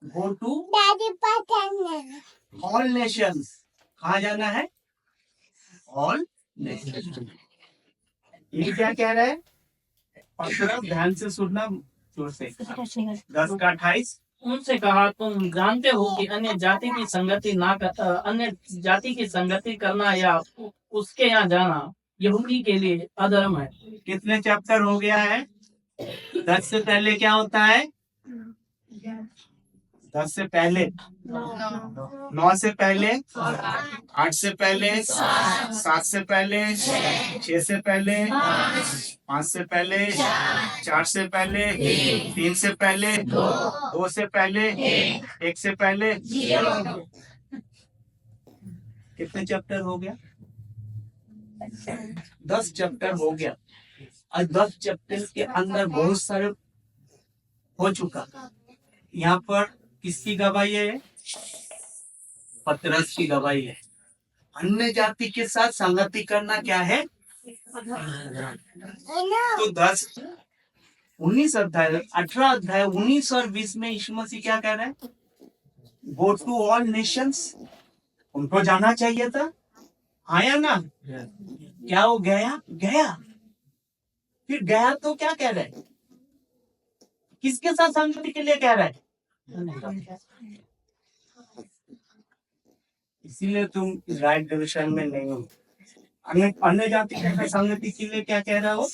गो टू ऑल नेशंस। कहाँ जाना है? All nation. ये क्या कह रहा है? और ध्यान से सुनना, जोर से। 10 का 28। उनसे कहा, तुम जानते हो कि अन्य जाति की संगति करना या उसके यहाँ जाना यहूदी के लिए अधर्म है। कितने चैप्टर हो गया है? 10 से पहले क्या होता है? 10 से पहले 9 से पहले 8 से पहले 7 से पहले 6 से पहले 5 से पहले 4 से पहले 3 से पहले 2 से पहले 1 से पहले। कितने चैप्टर हो गया? 10 चैप्टर हो गया। और 10 चैप्टर के अंदर बहुत सारे हो चुका। यहाँ पर किसकी गवाही है? पतरस की गवाही है। अन्य जाति के साथ संगति करना क्या है? तो 19 अध्याय 18 अध्याय 19 और 20 में यीशु मसीह क्या कह रहे हैं? Go to all nations. उनको जाना चाहिए था, आया ना? क्या वो गया? फिर गया तो क्या कह रहे हैं? किसके साथ संगति के लिए कह रहा है? इसीलिए तुम राइट डायरेक्शन में नहीं हो। अन्य अन्य जाति के संगति के लिए क्या कह रहा हो?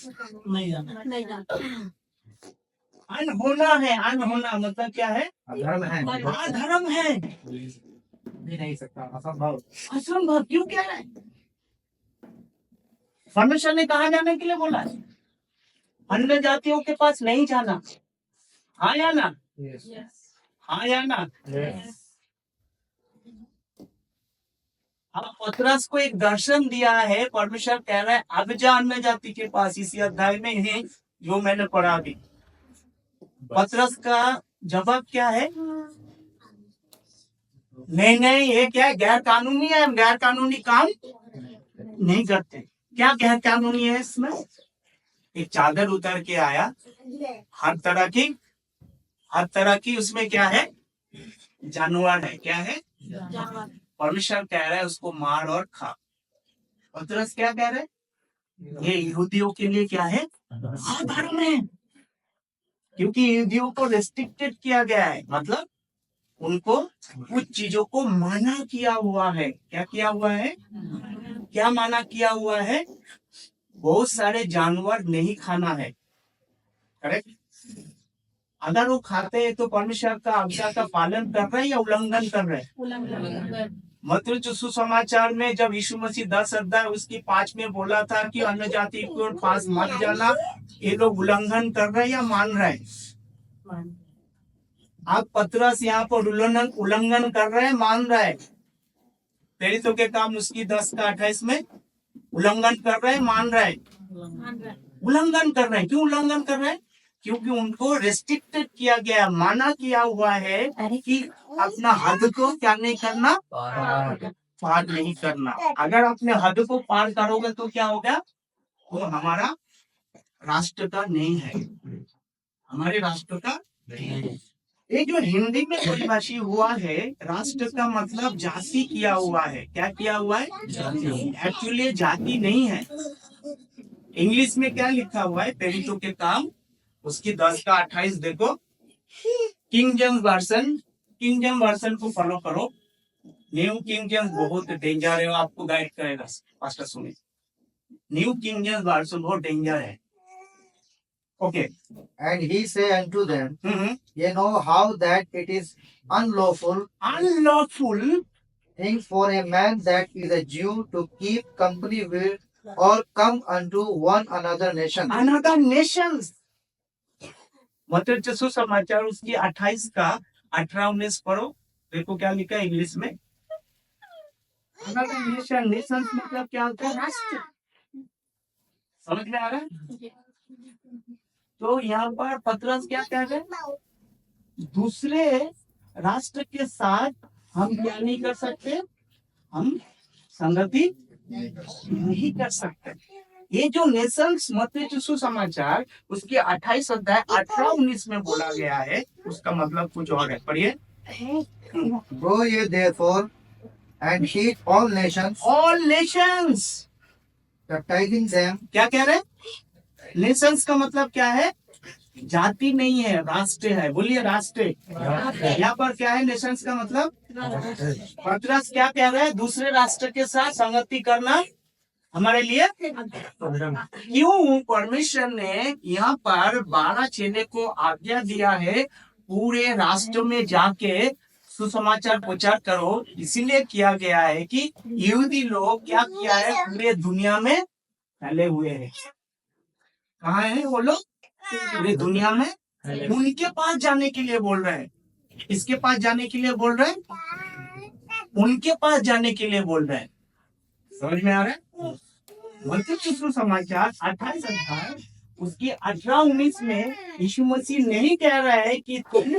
नहीं जाना। नहीं जानता। अनहोना है। अनहोना मतलब क्या है? धर्म है अधर्म है। भी नहीं सकता, असंभव। असंभव क्यों कह रहा है? परमेश्वर ने कहा जाने के लिए बोला है? अन्य जातियों के पास नहीं जाना। हाँ या ना? हाँ या ना? अब पतरस को एक दर्शन दिया है, परमेश्वर कह रहा है अब जा अन्य जाति के पास। इसी अध्याय में है जो मैंने पढ़ा अभी। पतरस का जवाब क्या है? नहीं नहीं, ये क्या है? गैर कानूनी है, हम गैर कानूनी काम नहीं करते। क्या गैर कानूनी है इसमें? एक चादर उतर के आया, हर तरह की उसमें क्या है? जानवर है। क्या है? परमेश्वर कह रहा है उसको मार और खा। पतरस क्या कह रहे? ये यहूदियों के लिए क्या है? अधर्म है, क्योंकि यहूदियों को रेस्ट्रिक्टेड किया गया है, मतलब उनको कुछ चीजों को मना किया हुआ है। क्या किया हुआ है? क्या मना किया हुआ है? बहुत सारे जानवर नहीं खाना है। करेक्ट? अगर वो खाते हैं तो परमेश्वर का आज्ञा का पालन कर रहे हैं या उल्लंघन कर रहे हैं? मत्ती सुसमाचार में जब यीशु मसीह 10 अध्याय उसकी 5 में बोला था कि अन्य जाति के पास मत जाना, ये लोग उल्लंघन कर रहे हैं या मान रहे हैं? आप पतरस यहाँ पर उल्लंघन कर रहे हैं, मान रहे हैं? प्रेरितों के काम उसकी 10 का 28 में उल्लंघन कर रहे हैं, मान रहे हैं? उल्लंघन कर रहे हैं। क्यों उल्लंघन कर रहे हैं? क्योंकि उनको रेस्ट्रिक्टेड किया गया, माना किया हुआ है कि अपना हद को क्या नहीं करना, पार नहीं करना। अगर अपने हद को पार करोगे तो क्या होगा? वो हमारा राष्ट्र का नहीं है, हमारे राष्ट्र का नहीं है। ये जो हिंदी में परिभाषित हुआ है, राष्ट्र का मतलब जाति किया हुआ है। क्या किया हुआ है? एक्चुअली जाति नहीं है। इंग्लिश में क्या लिखा हुआ है? प्रेरितों के काम उसकी 10 का 28 देखो। किंग जेम्स वर्सन को फॉलो करो। न्यू किंग जेम्स बहुत डेंजर है, आपको गाइड करेगा। पास्टर सुनिए, न्यू किंग जेम्स वर्सन बहुत डेंजर है। Okay. And he say unto them, ye know how that it is unlawful thing for a man that is a Jew to keep company with or come unto one another nation. मत्ती सुसमाचार उसकी 28 का 18-19 पढ़ो। देखो क्या लिखा है English में। नेशन मतलब क्या होता है? राष्ट्र। समझ में आ रहा है? तो यहाँ पर पतरस क्या कह रहे हैं? दूसरे राष्ट्र के साथ हम क्या नहीं कर सकते? हम संगति नहीं कर सकते। ये जो नेशंस मत्ती सुसमाचार उसके 28 अध्याय 18-19 में बोला गया है, उसका मतलब कुछ और है। पढ़िए। Go ye therefore and teach all nations, baptizing them. क्या कह रहे? नेशंस का मतलब क्या है? जाति नहीं है, राष्ट्र है। बोलिए राष्ट्र। यहाँ पर क्या है? नेशंस का मतलब पतरस क्या कह रहे हैं? दूसरे राष्ट्र के साथ संगति करना हमारे लिए क्यों? परमेश्वर ने यहाँ पर 12 चेले को आज्ञा दिया है पूरे राष्ट्र में जाके सुसमाचार प्रचार करो। इसीलिए किया गया है कि यहूदी लोग क्या किया है? पूरे दुनिया में फैले हुए हैं। कहाँ है वो लोग? पूरे दुनिया में। उनके पास जाने के लिए बोल रहे हैं। इसके पास जाने के लिए बोल रहे हैं, उनके पास जाने के लिए बोल रहे हैं। समझ में आ रहा है? मत्ती सुसमाचार 28 अध्याय उसकी 18-19 में यीशु मसीह नहीं कह रहा है कि तुम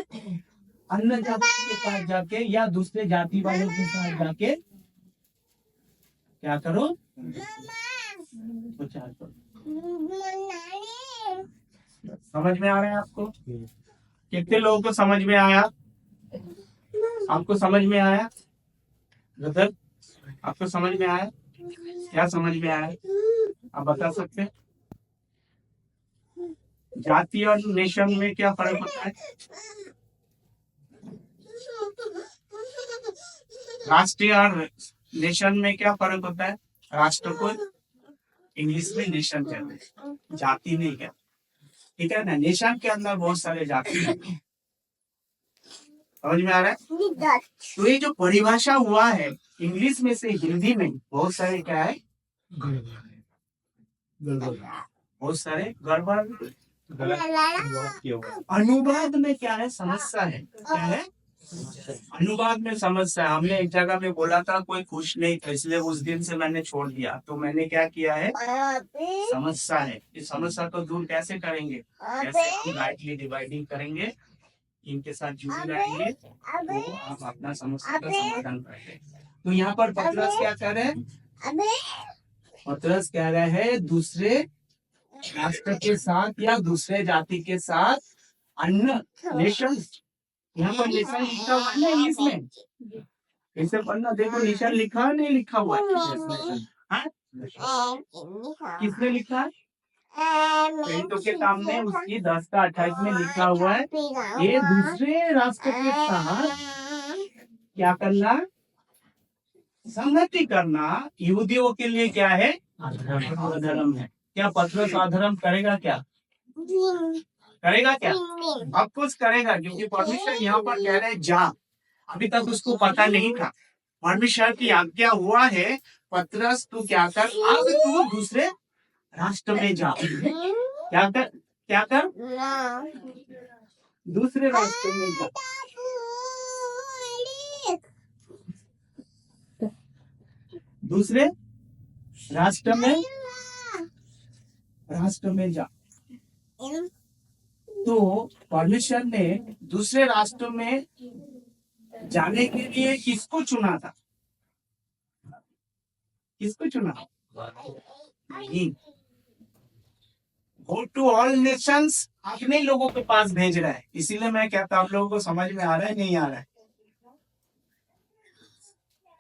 अन्य जाति के पास जाके या दूसरे जाति वालों के साथ जाके क्या करो? प्रचार करो। समझ में आ रहा है आपको? कितने लोगों को समझ में आया? आपको समझ में आया? ब्रदर, आपको समझ में आया? क्या समझ में आया? आप बता सकते हैं? जाति और नेशन में क्या फर्क होता है? राष्ट्रीय और नेशन में क्या फर्क होता है? राष्ट्र को इंग्लिश में नेशन कहते हैं, जाति नहीं कहते, ठीक है ना। नेशन के अंदर बहुत सारे जाति हैं, समझ में आ रहा है? तो ये जो परिभाषा हुआ है इंग्लिश में से हिंदी में, बहुत सारे क्या है, बहुत सारे गड़बड़। अनुवाद में क्या है, समस्या है। क्या है? अनुवाद में समस्या है। हमने एक जगह में बोला था कोई खुश नहीं था, इसलिए उस दिन से मैंने छोड़ दिया। तो मैंने क्या किया है, समस्या है, इस समस्या को दूर कैसे करेंगे, कैसे राइटली डिवाइडिंग करेंगे, इनके साथ जुड़े रहेंगे तो आप अपना समस्या का समाधान करेंगे। तो यहाँ पर पतरस क्या कह रहे हैं, पतरस कह रहे हैं दूसरे राष्ट्र के साथ या दूसरे जाति के साथ अन्य नेशन, यहाँ पर नेशन लिखा हुआ है ना इंग्लिश में, कैसे पढ़ना, देखो नेशन लिखा है नहीं लिखा हुआ है, हाँ? किसने लिखा है? पेंटो के सामने उसकी 10:28 में लिखा हुआ है, ये दूसरे राष्ट्र के साथ क्या करना, संगति करना यहूदियों के लिए क्या है, अधर्म है। क्या पतरस अधर्म करेगा? क्या करेगा? क्या अब कुछ करेगा, क्योंकि परमेश्वर यहाँ पर कह रहे हैं जा। अभी तक उसको पता नहीं था, परमेश्वर की आज्ञा हुआ है पतरस तू क्या कर, अब तू दूसरे राष्ट्र में जा। क्या कर, क्या कर, दूसरे राष्ट्र में जा। दूसरे राष्ट्र में जा। तो परमेश्वर ने दूसरे राष्ट्र में जाने के लिए किसको चुना था? किसको चुना? नहीं, गो टू ऑल नेशंस अपने लोगों के पास भेज रहा है। इसीलिए मैं कहता हूं आप लोगों को समझ में आ रहा है नहीं आ रहा है?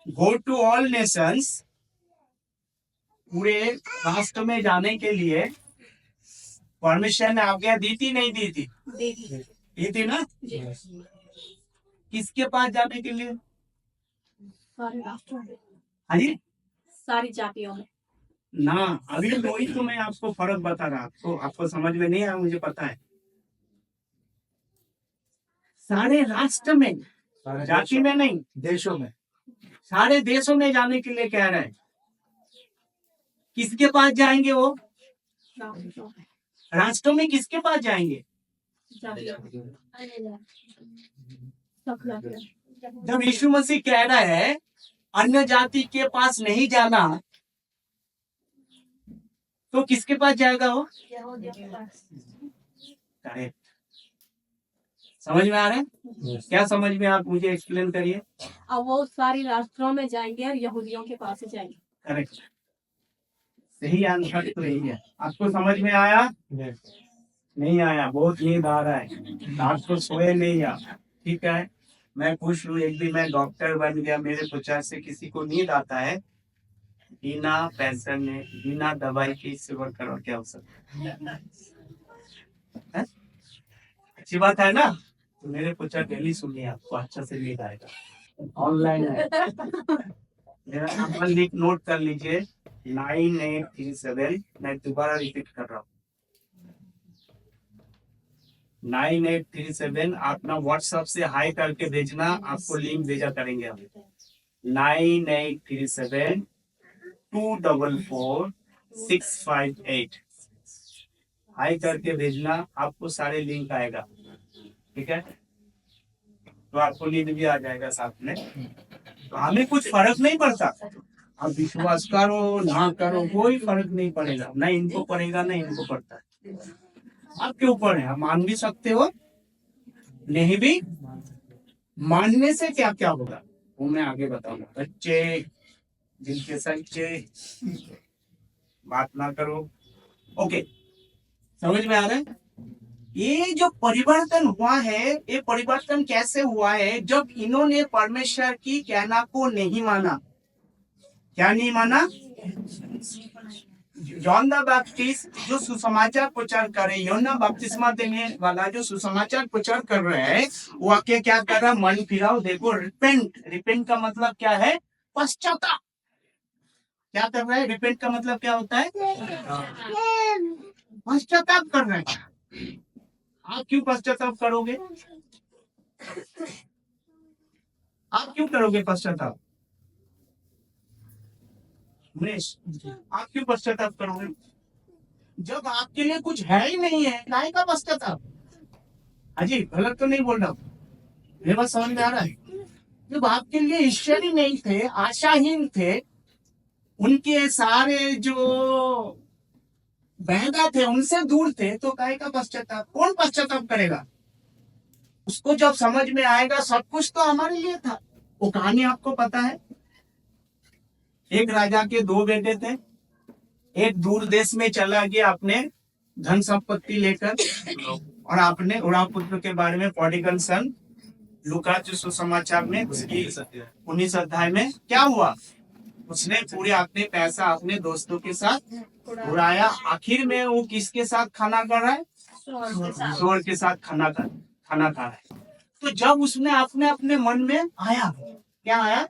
गो टू ऑल नेशंस, पूरे राष्ट्र में जाने के लिए परमिशन ने आज्ञा दी थी नहीं दी थी? दी थी ना। किसके पास जाने के लिए? सारे राष्ट्रों में, हाँ जी, सारी जातियों में ना। अभी वही तो मैं आपको फर्क बता रहा, आपको समझ में नहीं आया, मुझे पता है। सारे राष्ट्र में, जाति में नहीं, देशों में, सारे देशों में जाने के लिए कह रहे हैं। किसके पास जाएंगे वो? राष्ट्रों में, राष्ट्रों में किसके पास जाएंगे? जातियों में, सब जातियों। जब यीशु मसीह कह रहा है अन्य जाति के पास नहीं जाना, तो किसके पास जाएगा वो? यहूदियों के पास। करेक्ट। समझ में आ रहा है? क्या समझ में, आप मुझे एक्सप्लेन करिए। अब वो सारी राष्ट्रों में जाएंगे और यहूदियों के पास ही जाएंगे। करेक्ट, सही आंसर तो यही है। आपको समझ में आया? नहीं आया? बहुत नींद आ रहा है, रात को सोए नहीं आप, ठीक है। मैं खुश हूँ, एक दिन मैं डॉक्टर बन गया, मेरे प्रचार से किसी को नींद आता है बिना पैसे में, बिना दवाई के, इससे बढ़कर और क्या हो सकता है? अच्छी बात है ना। तो मेरे प्रचार डेली सुनिए, आपको अच्छा से नींद आएगा। ऑनलाइन है, मेरा नंबर नोट कर लीजिए, 9837। मैं दोबारा रिपीट कर रहा हूँ, 9837। अपना व्हाट्सएप से हाई करके भेजना, आपको लिंक भेजा करेंगे हम। 9837 244 658 हाई करके भेजना, आपको सारे लिंक आएगा, ठीक है। तो आपको नींद भी आ जाएगा साथ में। तो हमें कुछ फर्क नहीं पड़ता, आप विश्वास करो ना करो, कोई फर्क नहीं पड़ेगा, ना इनको पड़ेगा ना इनको पड़ता है, आपके ऊपर है। आप मान भी सकते हो, नहीं भी। मानने से क्या क्या होगा वो मैं आगे बताऊंगा। बच्चे जिनके सच्चे बात ना करो, ओके, समझ में आ रहा है? ये जो परिवर्तन हुआ है, ये परिवर्तन कैसे हुआ है? जब इन्होंने परमेश्वर की कहना को नहीं माना। क्या नहीं माना? जॉन द बैप्टिस्ट जो सुसमाचार प्रचार कर रहे हैं, यूहन्ना बपतिस्मा देने वाला जो सुसमाचार प्रचार कर रहे हैं, वो आके क्या कर रहा है? मन फिराओ, देखो, रिपेंट। रिपेंट का मतलब क्या है? पश्चाताप। क्या कर रहा है? रिपेंट का मतलब क्या होता है? पश्चाताप कर रहे हैं। आप क्यों पश्चाताप करोगे? आप क्यों करोगे पश्चाताप? उमेश, आप क्यों पश्चाताप करोगे? जब आपके लिए कुछ है ही नहीं है, काहे का पश्चाताप? अजी, गलत तो नहीं बोल रहा हूं, मेरे बात समझ में आ रहा है? जब आपके लिए ईश्वर ही नहीं थे, आशाहीन थे, उनके सारे जो बहदा थे उनसे दूर थे, तो काहे का पश्चाताप? कौन पश्चाताप करेगा? उसको जब समझ में आएगा सब कुछ तो हमारे लिए था। वो कहानी आपको पता है, एक राजा के दो बेटे थे, एक दूर देश में चला गया अपने धन संपत्ति लेकर, और आपने उड़ा पुत्र के बारे में प्रोडिगल सन लूका जो सुसमाचार में उसकी 19 अध्याय में क्या हुआ? उसने पूरे अपने पैसा अपने दोस्तों के साथ उड़ाया। आखिर में वो किसके साथ खाना कर रहा है? शोर के साथ खाना खा रहा है। तो जब उसने अपने अपने मन में आया, क्या आया?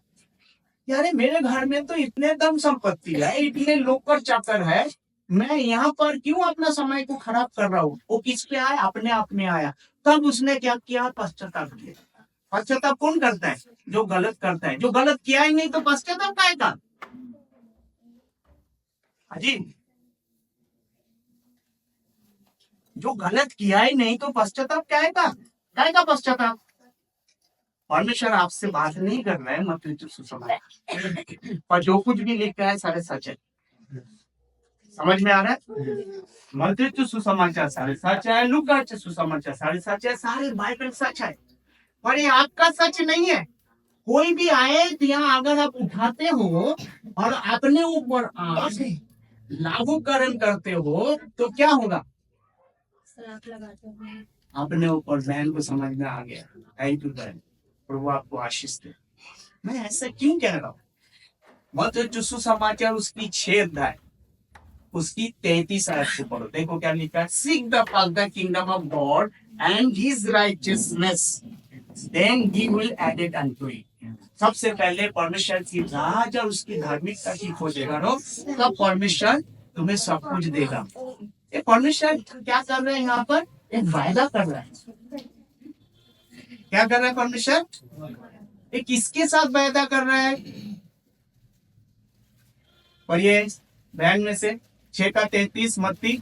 यारे, मेरे घर में तो इतने धन संपत्ति है, इतने नौकर चाकर है, मैं यहाँ पर क्यों अपना समय को खराब कर रहा हूँ? वो किस पे आया? अपने आप में आया। तब उसने क्या किया? पश्चाताप किया। पश्चाताप कौन करता है? जो गलत करता है। जो गलत किया ही नहीं तो पश्चाताप काहे का? अजी, जो गलत किया ही नहीं तो पश्चाताप काहे का? काहे का पश्चाताप? परमेश्वर आपसे बात नहीं कर रहा है मत्ती सुसमाचार, पर जो कुछ भी लिखा है सारे सच है। समझ में आ रहा है? मत्ती सुसमाचार सारे सच है, लूका सुसमाचार सारे सच है, सारे बाइबल सच है, पर ये आपका सच नहीं है। कोई भी आए तो यहाँ अगर आप उठाते हो और अपने ऊपर लागूकरण करते हो तो क्या होगा? अपने ऊपर बहन को समझ में आ गया, थैंक यू बहन, और वो आपको आशीष दे। मैं ऐसा क्यों कह रहा हूँ? मत्ती सुसमाचार उसकी 6 अध्याय उसकी 33 आयत को पढ़ो, देखो क्या लिखा है? Seek the first the kingdom of God and his righteousness, then he will add it unto you. सबसे पहले परमेश्वर की राज और उसकी धार्मिकता की खोजेगा नो, तब परमेश्वर तुम्हें सब कुछ देगा। ये परमेश्वर क्या कर रहे हैं यहाँ पर? एक वायदा कर रहा है। क्या कर रहा है परमेश्वर? ये किसके साथ वायदा कर रहा है? और ये बहन में से 6 का 33 मत्ती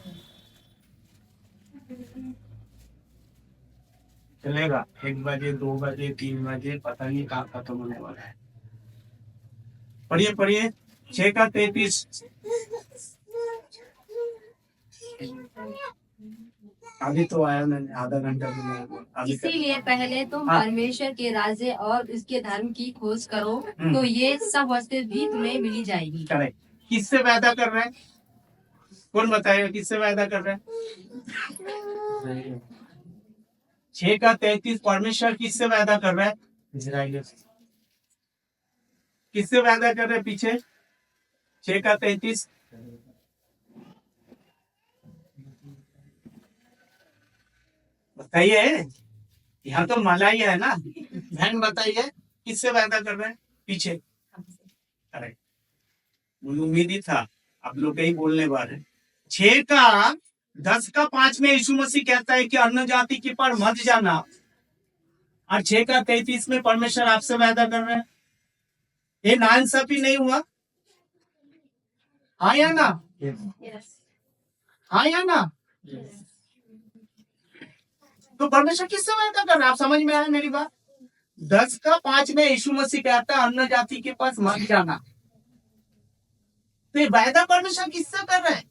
चलेगा, 1 बजे 2 बजे 3 बजे पता नहीं कहाँ खत्म होने वाला है। पढ़िए पढ़िए 6 का 33। अभी तो आया, मैंने आधा घंटा भी नहीं हुआ। अभी तक इसीलिए पहले तुम हाँ। परमेश्वर के राज्य और उसके धर्म की खोज करो, तो ये सब वस्तुएं भी तुम्हें मिली जाएगी। करेक्ट। किससे वायदा कर रहे हैं? कौन बताएगा किससे वायदा कर रहे हैं? 6 का 33 परमेश्वर किससे वायदा कर रहा है? इजराइलियों से। किससे वायदा कर रहे हैं पीछे? 6 का 33 बताइए। यहाँ तो मलाई है ना, बहन बताइए किससे वायदा कर रहे हैं पीछे? करेक्ट, मुझे उम्मीद ही था आप लोग ही बोलने वाले। 6 का 10 का 5 में यीशु मसीह कहता है कि अन्य जाति के पर मत जाना, और 6 का 33 में परमेश्वर आपसे वायदा कर रहे हैं। ये नाइंसाफी नहीं हुआ? हाँ या ना? हाँ या ना? तो परमेश्वर किससे वायदा कर रहा है? आप समझ में आया मेरी बात? 10 का 5 में यीशु मसीह कहता है अन्य जाति के पास मत जाना। तो ये वायदा परमेश्वर किससे कर रहे हैं?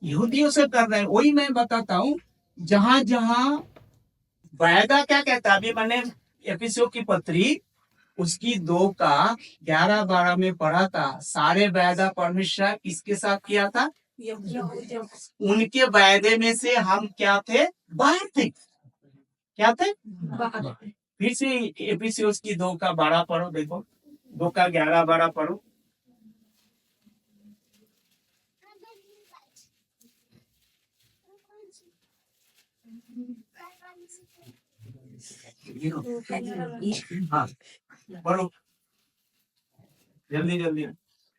यहूदियों से कर रहे हैं। वही मैं बताता हूँ, जहां जहां वायदा क्या कहता है, अभी मैंने एफिसियों की पत्री उसकी 2 का 11-12 में पढ़ा था। सारे वायदा परमेश्वर किसके साथ किया था? उनके वायदे में से हम क्या थे? बाहर थे। क्या थे? फिर से एफिसियों की 2 का 12 पढ़ो, देखो 2 का 11-12 पढ़ो। हाँ पढ़ो जल्दी जल्दी।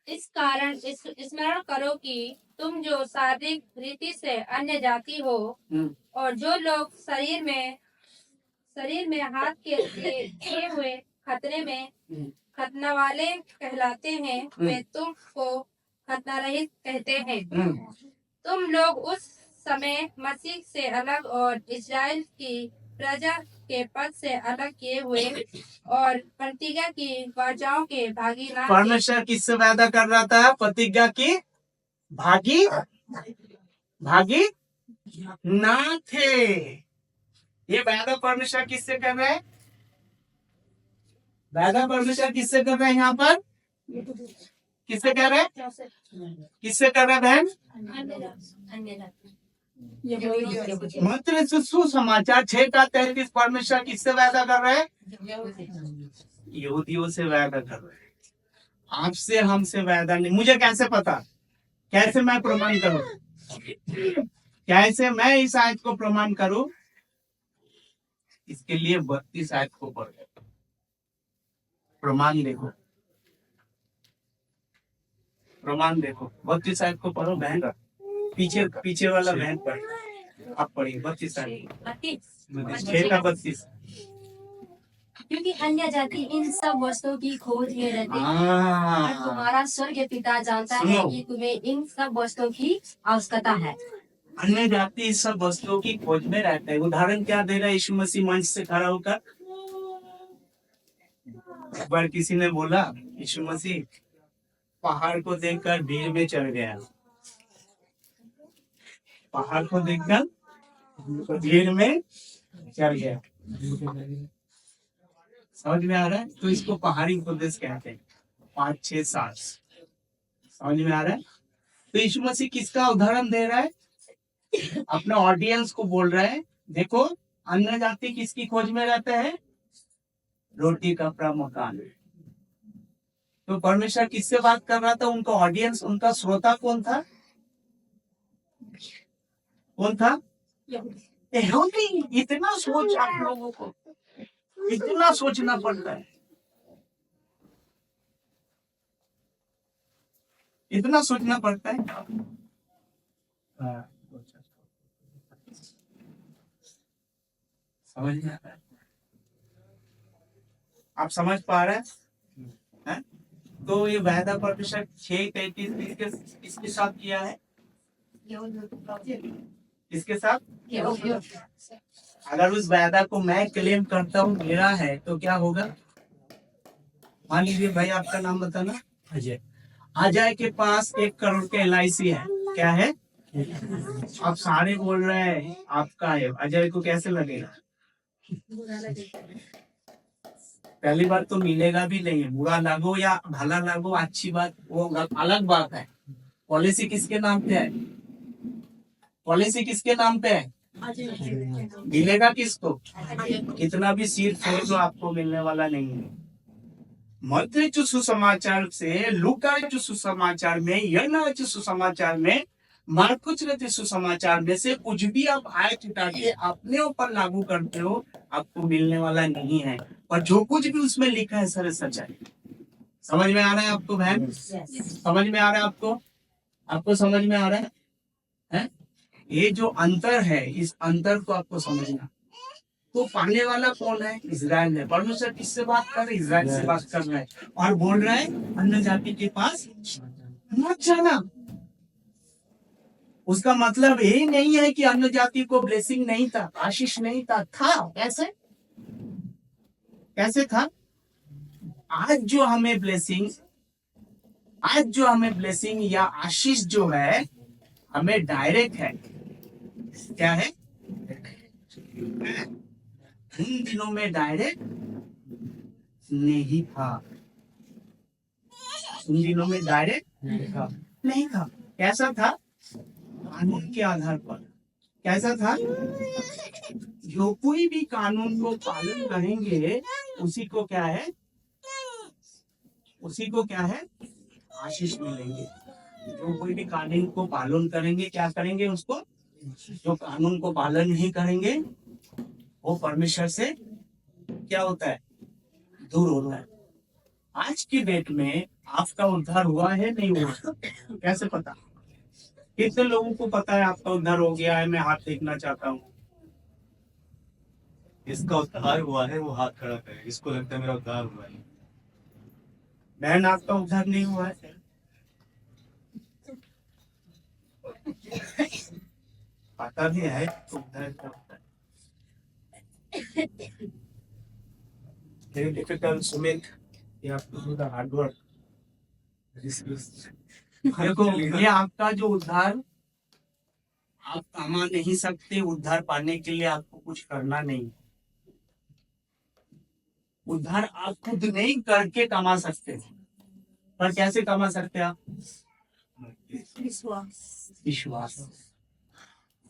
इस कारण स्मरण करो कि तुम जो शारीरिक रीति से अन्य जाति हो और जो लोग शरीर में हाथ के किए हुए खतरे में खतना वाले कहलाते हैं वे तुमको खतना रहित कहते हैं। तुम लोग उस समय मसीह से अलग और इस्राएल की प्रजा के पद से अलग किए हुए और प्रतिज्ञा की वाचाओं के भागी ना थे। परमेश्वर किससे वादा कर रहा था? प्रतिज्ञा की भागी ना थे। ये वादा परमेश्वर किससे कर रहे हैं? वादा परमेश्वर किससे कर रहे हैं? यहाँ पर किससे कर रहे हैं? किससे कर रहे हैं बहन? मत्ती सुसमाचार 6:33 परमेश्वर किससे वादा कर रहे हैं? यहूदियों से वादा कर रहे हैं। आपसे हमसे वादा नहीं। मुझे कैसे पता? कैसे मैं प्रमाण करूं? कैसे मैं इस आयत को प्रमाण करूं? इसके लिए 32 आयत को पढ़ो, प्रमाण देखो, प्रमाण देखो। 32 आयत को पढ़ो बहन, पीछे वाला बहन पढ़, आप पढ़िए 32 आयत 6:32। क्योंकि अन्य जाति इन सब वस्तुओं की खोज में रहते हैं और तुम्हारा स्वर्ग पिता जानता है कि तुम्हें इन सब वस्तुओं की आवश्यकता है। अन्य जाति इस सब वस्तुओं की खोज में रहते हैं। उदाहरण क्या दे रहा है यीशु मसीह मंच से खड़ा होकर? एक बार किसी ने बोला यीशु मसीह पहाड़ को देखकर भीड़ में चढ़ गया। पहाड़ को देखकर भीड़ में चढ़ गया। समझ में आ रहा है? तो इसको पहाड़ी उपदेश कहते हैं। 5, 6, 7 समझ में आ रहा है? तो यीशु मसीह किसका उदाहरण दे रहा है? अपने ऑडियंस को बोल रहा है, देखो अन्य जाति किसकी खोज में रहते हैं? रोटी कपड़ा मकान। तो परमेश्वर किससे बात कर रहा था? उनका ऑडियंस, उनका श्रोता कौन था? कौन था? यहूदी। इतना सोच आप लोगों को, इतना सोचना पड़ता है, इतना सोचना पड़ता है। समझ में आता है? आप समझ पा रहे हैं? तो ये वादा परमेश्वर 6:33 किसके साथ किया है? किसके साथ? अगर उस वादा को मैं क्लेम करता हूँ मेरा है तो क्या होगा? मान लीजिए भाई आपका नाम बताना। अजय। अजय के पास 1 करोड़ के LIC है। क्या है? आप सारे बोल रहे हैं आपका है। अजय को कैसे लगेगा? पहली बार तो मिलेगा भी नहीं। बुरा लागो या भला लागो, अच्छी बात वो अलग बात है। पॉलिसी किसके नाम पे है? पॉलिसी किसके नाम पे है? मिलेगा किसको? कितना भी सिर फोड़ लो आपको मिलने वाला नहीं है। मत्ती सुसमाचार से लूका सुसमाचार में, यूहन्ना सुसमाचार में, मार्कुस सुसमाचार में से कुछ भी आप आयत उठा के अपने ऊपर लागू करते हो आपको मिलने वाला नहीं है। और जो कुछ भी उसमें लिखा है सर सच्चाई। समझ में आ रहा है आपको बहन? समझ में आ रहा है आपको? आपको समझ में आ रहा है? हैं? ये जो अंतर है, इस अंतर को आपको समझना। तो पाने वाला कौन है? इजराइल है। परमेश्वर किससे बात कर रहे? इजराइल से बात कर रहा है और बोल रहा है अन्य जाति के पास मत जाना। उसका मतलब यही नहीं है कि अन्य जाति को ब्लेसिंग नहीं था, आशीष नहीं था। कैसे? कैसे था? आज जो हमें ब्लेसिंग या आशीष जो है हमें डायरेक्ट है। क्या है? उन दिनों में डायरेक्ट नहीं था। उन दिनों में डायरेक्ट नहीं था। कैसा था? कानून के आधार पर। कैसा था? जो कोई भी कानून को पालन करेंगे उसी को क्या है? उसी को क्या है? आशीष मिलेंगे। जो कोई भी कानून को पालन करेंगे क्या करेंगे? उसको। जो कानून को पालन नहीं करेंगे वो परमेश्वर से क्या होता है, दूर होता है। आज की डेट में आपका उद्धार हुआ है नहीं हुआ, कैसे पता? कितने लोगों को पता है आपका उद्धार हो गया है? मैं हाथ देखना चाहता हूँ। इसका उद्धार हुआ है वो हाथ खड़ा करे, इसको लगता है मेरा उद्धार हुआ है। बहन, आपका उद्धार नहीं हुआ है? पता भी है तो उद्धार क्या होता है? Very difficult, Sumit. You have to do the hard work. देखो, ये आपका जो उद्धार, आप कमा नहीं सकते। उद्धार पाने के लिए आपको कुछ करना नहीं। उद्धार आप खुद नहीं करके कमा सकते, पर कैसे कमा सकते आप? विश्वास।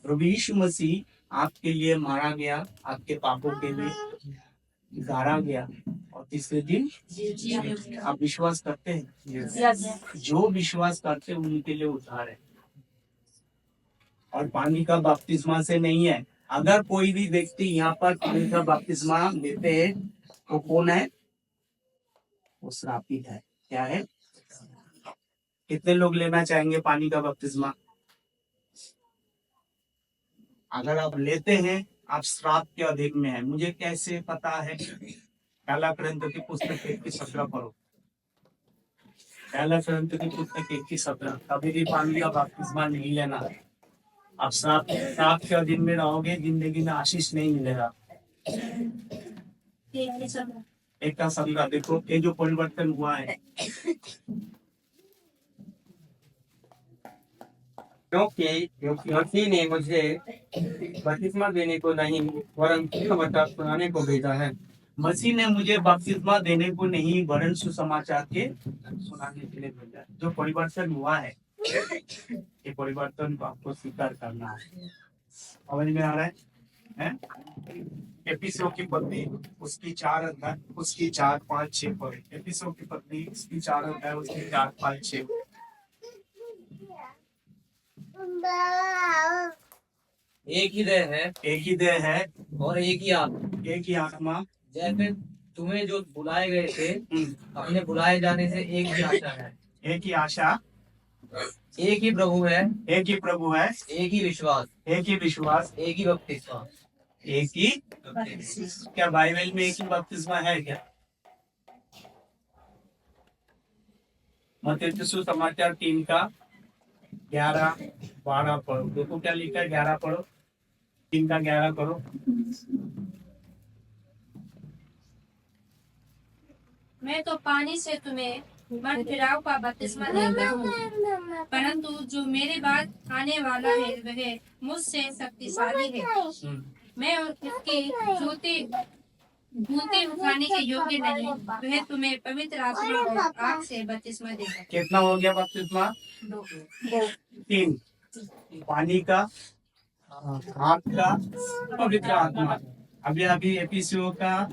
प्रभु यीशु मसीह आपके लिए मारा गया, आपके पापों के लिए गाड़ा गया और तीसरे दिन आप विश्वास करते हैं? जो विश्वास करते हैं उनके लिए उद्धार है, और पानी का बपतिस्मा से नहीं है। अगर कोई भी व्यक्ति यहाँ पर पानी का बपतिस्मा लेते हैं तो कौन है? वो श्रापित है। क्या है? कितने लोग लेना चाहेंगे पानी का बपतिस्मा? अगर आप लेते हैं, आप श्राप के अधिक में है। मुझे कैसे पता है? पहला कोरिन्थियों की पुस्तक 1:17 पढ़ो। पहला कोरिन्थियों की पुस्तक 1:17। कभी भी पानी का बपतिस्मा नहीं लेना। आप श्राप के अधीन में रहोगे, जिंदगी में आशीष नहीं मिलेगा। एक का 17 देखो, ये जो परिवर्तन हुआ है। क्योंकि मसीह ने मुझे बपतिस्मा देने को नहीं वरन सुसमाचार सुनाने को भेजा है। मसीह ने मुझे बपतिस्मा देने को नहीं वरन सुसमाचार के सुनाने के लिए भेजा। जो परिवर्तन हुआ है, ये परिवर्तन को आपको स्वीकार करना है। समझ में आ रहा है? एपिसोड की पत्नी उसकी 4 अध्याय, उसकी 4, 5, 6 पढ़े। एपिसोड की पत्नी उसकी 4 अध्याय, उसकी 4, 5, 6। एक ही देह है एक ही देह है और एक ही आत्मा। एक ही आत्मा। जैसे तुम्हें जो बुलाए गए थे, अपने बुलाए जाने से एक ही आशा है। एक ही आशा, एक ही प्रभु है, एक ही प्रभु है, एक ही विश्वास, एक ही विश्वास, एक ही बपतिस्मा। एक ही। क्या बाइबल में एक ही बपतिस्मा है क्या? मत्ती सुसमाचार 3 का 11, 12 पढ़ो। देखो क्या लिखा है, 11 पढ़ो, 3 का 11 करो। मैं तो पानी से तुम्हें मन फिराव का बपतिस्मा देता हूँ, परंतु जो मेरे बाद आने वाला है वह मुझसे शक्तिशाली है। मैं उसकी जूते उठाने के योग्य नहीं। वह तुम्हें पवित्र आत्मा और आग से बपतिस्मा देगा। कितना हो गया बपतिस्मा? 3। पानी का, आग का, पवित्र आत्मा। अभी एपिसोड का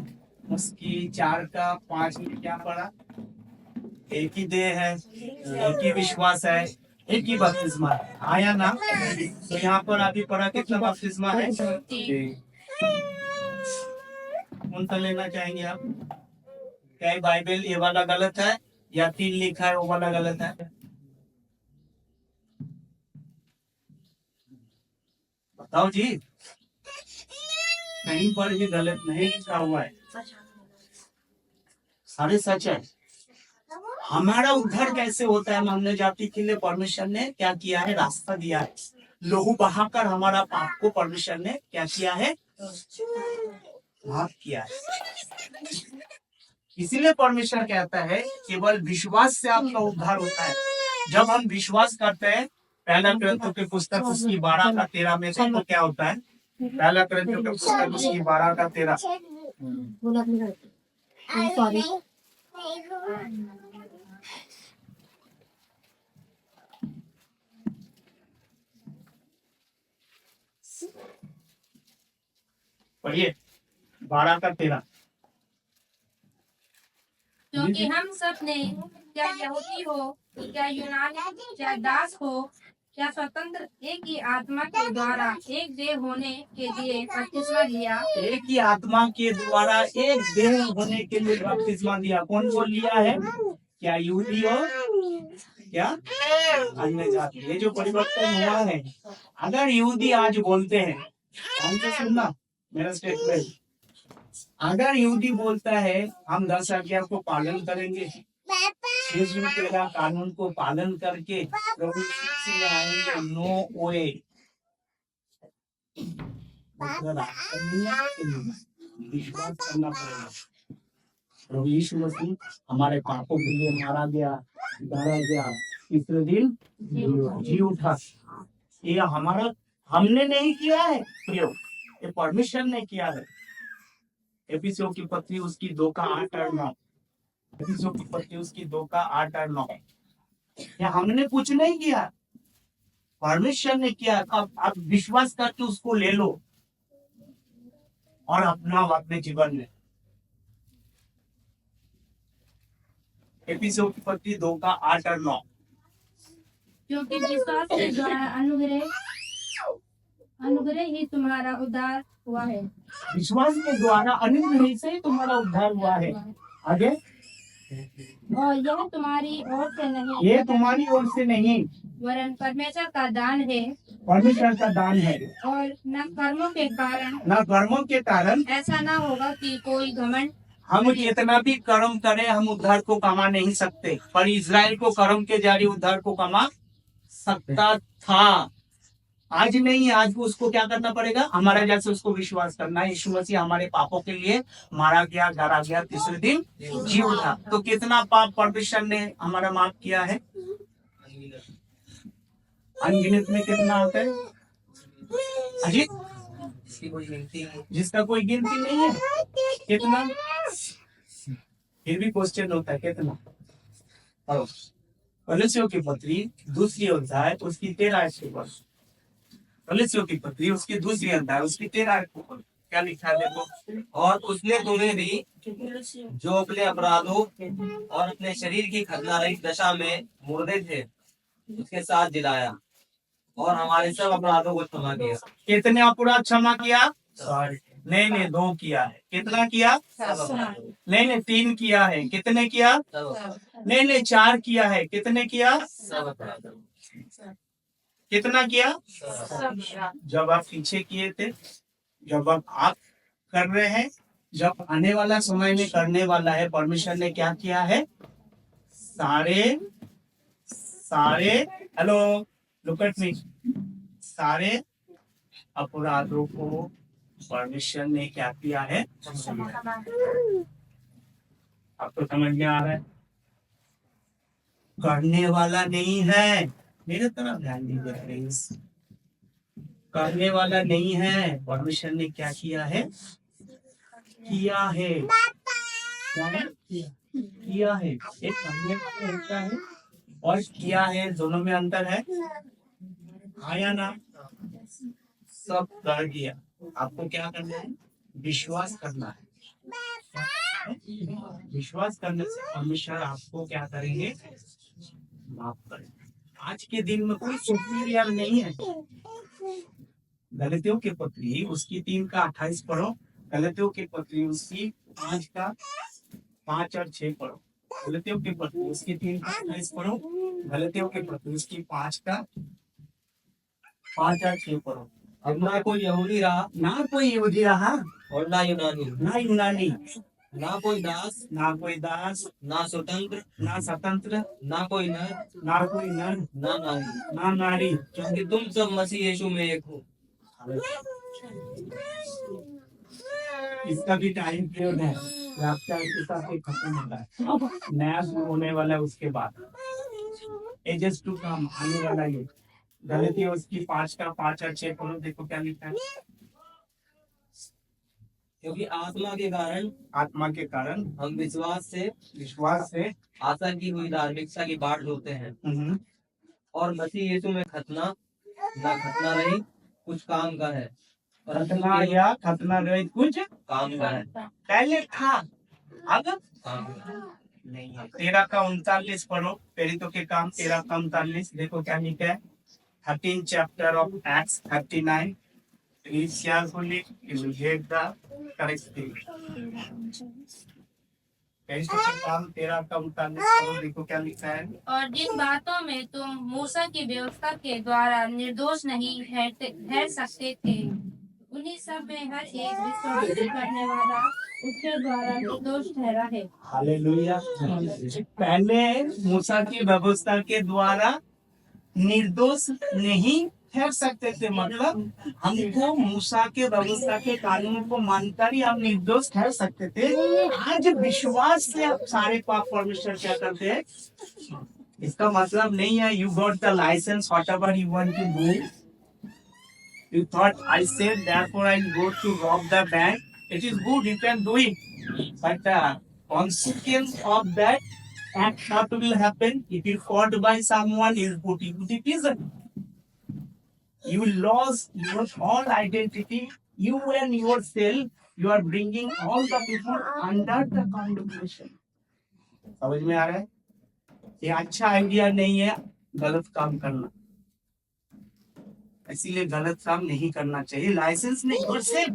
उसकी 4 का 5 में क्या पढ़ा? एक ही देह है, एक ही विश्वास है, एक ही बपतिस्मा है। आया ना? तो यहाँ पर अभी पढ़ा कितना बपतिस्मा है? कौन सा लेना चाहेंगे आप? क्या बाइबल ये वाला गलत है या 3 लिखा है वो वाला गलत है? बताओ जी। कहीं पर ये गलत नहीं लिखा हुआ है, सारे सच है। हमारा उद्धार कैसे होता है? मानव जाति के लिए परमेश्वर ने क्या किया है? रास्ता दिया है। लहू बहाकर हमारा पाप को परमेश्वर ने क्या किया है? माफ किया है। इसीलिए परमेश्वर कहता है केवल विश्वास से आपका उद्धार होता है। जब हम विश्वास करते हैं, पहला कोरिन्थियों की पुस्तक उसकी 12 का 13 में देखो क्या होता है। पहला कोरिन्थियों की पुस्तक उसकी 12 का 13। पढ़िए 12 का 13। क्योंकि हम सब ने, क्या यहूदी हो क्या यूनानी, क्या दास हो क्या स्वतंत्र एक ही आत्मा के द्वारा एक देह होने के लिए बपतिस्मा लिया? एक ही आत्मा के द्वारा एक देह होने के लिए बपतिस्मा दिया। कौन कौन लिया है? क्या यहूदी और क्या अन्य जाति? ये जो परिवर्तन हुआ है, अगर यहूदी आज बोलते हैं, ध्यान से सुनना मेरा स्टेटमेंट, अगर यहूदी बोलता है हम 10 आज्ञा को पालन करेंगे, 6 दिन तेरा कानून को पालन करके प्रभु यीशु से आएंगे, नो वे, विश्वास करना पड़ेगा। प्रभु यीशु मसीह हमारे पापों के लिए मारा गया, गाड़ा गया, तीसरे दिन जी उठा। ये हमारा हमने नहीं किया है प्रयोग, ये परमेश्वर ने किया है। एफिसियों की पत्री उसकी 2 का 8 और 9, एफिसियों की पत्री उसकी 2 का 8 और 9, ये हमने कुछ नहीं किया, परमेश्वर ने किया। अब आप विश्वास करके उसको ले लो और अपनाओ अपने जीवन में। एफिसियों की पत्री 2 का 8 और 9, क्योंकि विश्वास के द्वारा अनुग्रह ही तुम्हारा उद्धार हुआ है। विश्वास के द्वारा अनुग्रह से तुम्हारा उद्धार हुआ है। आगे, और यह तुम्हारी ओर से नहीं, ये तुम्हारी ओर से नहीं, वरन परमेश्वर का दान है, परमेश्वर का दान है। और न कर्मों के कारण, न कर्मों के कारण ऐसा ना होगा कि कोई घमंड। हम कितना भी कर्म करें हम उद्धार को कमा नहीं सकते, पर इज़राइल को कर्म के जारी उद्धार को कमा सकता था। आज नहीं, आज को उसको क्या करना पड़ेगा? हमारा जैसे उसको विश्वास करना है। यीशु मसीह हमारे पापों के लिए मारा गया, गाड़ा गया, तीसरे दिन जी उठा। तो कितना पाप परमेश्वर ने हमारा माफ किया है? अनगिनत में कितना आता है अजीत? इसकी कोई गिनती नहीं। जिसका कोई गिनती नहीं है। कितना? फिर भी क्वेश्चन होता है कितना? कलीसियों की पत्री 2 अध्याय उसकी 13 वर्ष, कलीसियों की पत्री उसकी 2 अध्याय उसकी 13 क्या लिखा है देखो। और उसने तुम्हें भी जो अपने अपराधों और अपने शरीर की खतना रहित दशा में मुर्दे थे उसके साथ जिलाया और हमारे सब अपराधों को क्षमा किया। कितने अपराध क्षमा किया? नहीं 2 किया है। कितना किया? नहीं 3 किया है। कितने किया? नहीं 4 किया है। कितने किया? सब अपराधों कितना किया? जब आप पीछे किए थे, जब आप कर रहे हैं, जब आने वाला समय में करने वाला है, परमेश्वर ने क्या किया है? सारे हेलो लुक एट मी, सारे अपराधों को परमेश्वर ने क्या किया है? आपको समझ में आ रहा है? करने वाला नहीं है, मेरे तरफ ध्यान दीजिए प्लीज। करने वाला नहीं है, परमेश्वर ने क्या किया है? किया है। क्या है? किया है। एक करने वाला होता है और किया है, दोनों में अंतर है। आया ना? सब कर दिया। आपको क्या करना है? विश्वास करना है। विश्वास करने से परमेश्वर आपको क्या करेंगे? माफ करेंगे। आज के दिन में कोई सुपीरियर नहीं है। गलतियों की पत्री उसकी 3 का 28 पढ़ो, गलतियों की पत्री उसकी 5 का 5 और 6 पढ़ो, गलतियों की पत्री उसकी 3 का 28 पढ़ो, गलतियों की पत्री उसकी 5 का 5 और 6 पढ़ो। अब ना कोई यहूदी रहा, ना कोई यहूदी रहा और ना यूनानी, ना यूनानी, ना कोई दास, ना कोई दास, ना स्वतंत्र, ना स्वतंत्र, ना कोई नर, ना कोई नर, ना नारी, ना नारी, क्योंकि तुम सब मसीह यीशु में एक हो। इसका भी टाइम पीरियड है, आपका इसका खत्म होता है, नया शुरू होने वाला है उसके बाद, एजेस टू कम आने वाला है। गलती उसकी 5 का 5 और 6 पढ़ो, देखो क्या लिखा है। क्योंकि आत्मा के कारण आत्मा के कारण हम विश्वास से आशा की हुई धार्मिकता की बाट ढोते हैं और मसीह यीशु में खतना ना खतना रही कुछ काम का है, खतना या खतना रहित कुछ काम का है, पहले था अब काम का है। नहीं है। 13 का 39 पढ़ो, प्रेरितों के काम 13 का 39, देखो क्या लिखा है। 13th chapter of Acts 39. Read carefully, you will get the correct thing. कैसे काम तेरा का मुताबिक करो, देखो क्या लिखा है। और जिन बातों में तुम मूसा की व्यवस्था के द्वारा निर्दोष नहीं ठहर सकते थे, उन्हीं सब में हर एक विश्वास करने वाला उसके द्वारा निर्दोष ठहरा है। हालेलुया। पहले मूसा की व्यवस्था के द्वारा निर्दोष नहीं ठहर सकते थे, मतलब हमको मूसा के व्यवस्था के कानून को मानकर ही हम निर्दोष ठहर सकते थे। आज विश्वास से आप सारे पाप परमेश्वर क्या करते हैं। इसका मतलब नहीं है you got the licence whatever you want to do, you thought I said therefore I go to rob the bank. It is good, you can do it, but the consequence of that act what will happen if you caught by someone is put into the prison. You lose your whole identity, you and yourself, you are bringing all the people under the condemnation. समझ में आ रहा है। ये अच्छा idea नहीं है गलत काम करना, इसीलिए गलत काम नहीं करना चाहिए। लाइसेंस नहीं और सेफ,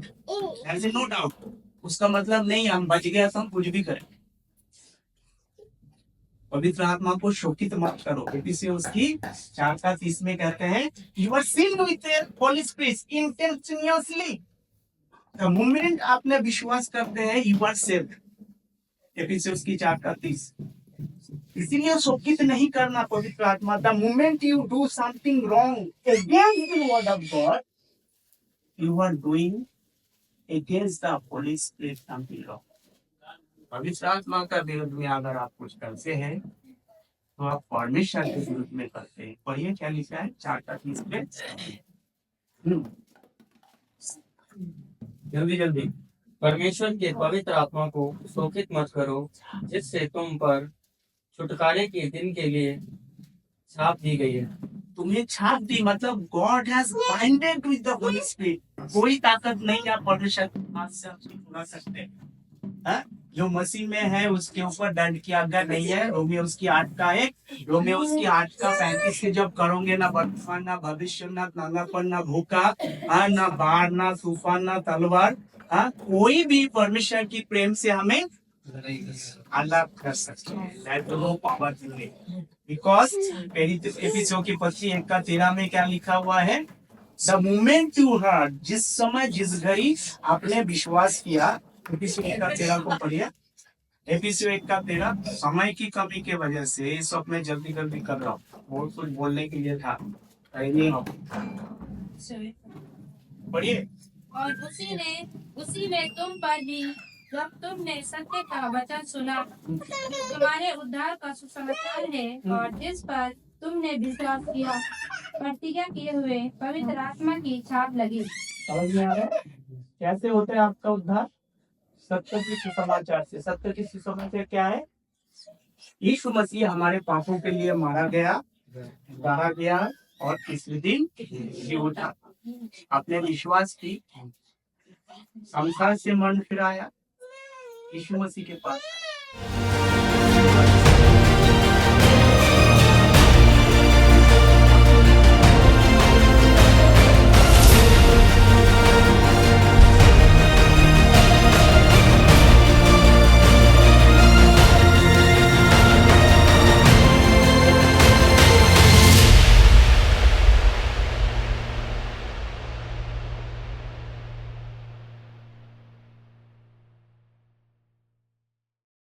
नो डाउट, उसका मतलब नहीं हम बच गया तो हम कुछ भी करें। पवित्र आत्मा को शोकित मत करो। एफिसियंस की 4:30 में कहते हैं you are sealed with the Holy Spirit intentionally. The moment आपने विश्वास करते हैं यू आर सेव्ड। एफिसियंस की 4:30। इसीलिए शोकित नहीं करना पवित्र आत्मा। The moment you do something wrong against the word of God, you are doing against the Holy Spirit something wrong. पवित्र आत्मा का विरुद्ध में अगर आप कुछ करते हैं तो आप परमेश्वर के विरुद्ध में करते हैं। पढ़िए क्या लिखा है 4:30 में। जल्दी जल्दी। परमेश्वर के पवित्र आत्मा को शोकित मत करो, जिससे तुम पर छुटकारे के दिन के लिए छाप दी गई है। तुम्हें छाप दी मतलब God has binded with the Holy spirit. कोई ताकत नहीं है परमेश्वर के हाथ से हम छुड़ा सकते हैं। जो मसीह में है उसके ऊपर दंड की आज्ञा नहीं है। रोमियो उसकी 8:35 से जब करोगे ना वर्तमान ना भविष्य ना नानापन ना भूखा ना बाढ़ ना तूफान ना तलवार, कोई भी परमेश्वर की प्रेम से हमें अलग कर सकते हैं। बिकॉज एफिसियों की पत्री 1:13 में क्या लिखा हुआ है, द मोमेंट यू हर्ड, जिस समय जिस घड़ी आपने विश्वास किया। एफिसियों 1:13 को पढ़िए। एफिसियों 1:13। समय की कमी के वजह से इस वक्त मैं जल्दी जल्दी कर रहा हूँ, बहुत कुछ बोलने के लिए था, नहीं हो पढ़िए। और उसी में तुम पर भी जब तुमने सत्य का वचन सुना, तुम्हारे उद्धार का सुसमाचार है, और जिस पर तुमने विश्वास किया, प्रतिज्ञा किए हुए पवित्र आत्मा की छाप लगी। समझ में आ रहा है कैसे होता है आपका उद्धार? सत्य के सुसमाचार से। सत्य के सुसमाचार क्या है? यीशु मसीह हमारे पापों के लिए मारा गया, गाड़ा गया और तीसरे दिन जी उठा। आपने विश्वास की, संसार से मन फिराया, यीशु मसीह के पास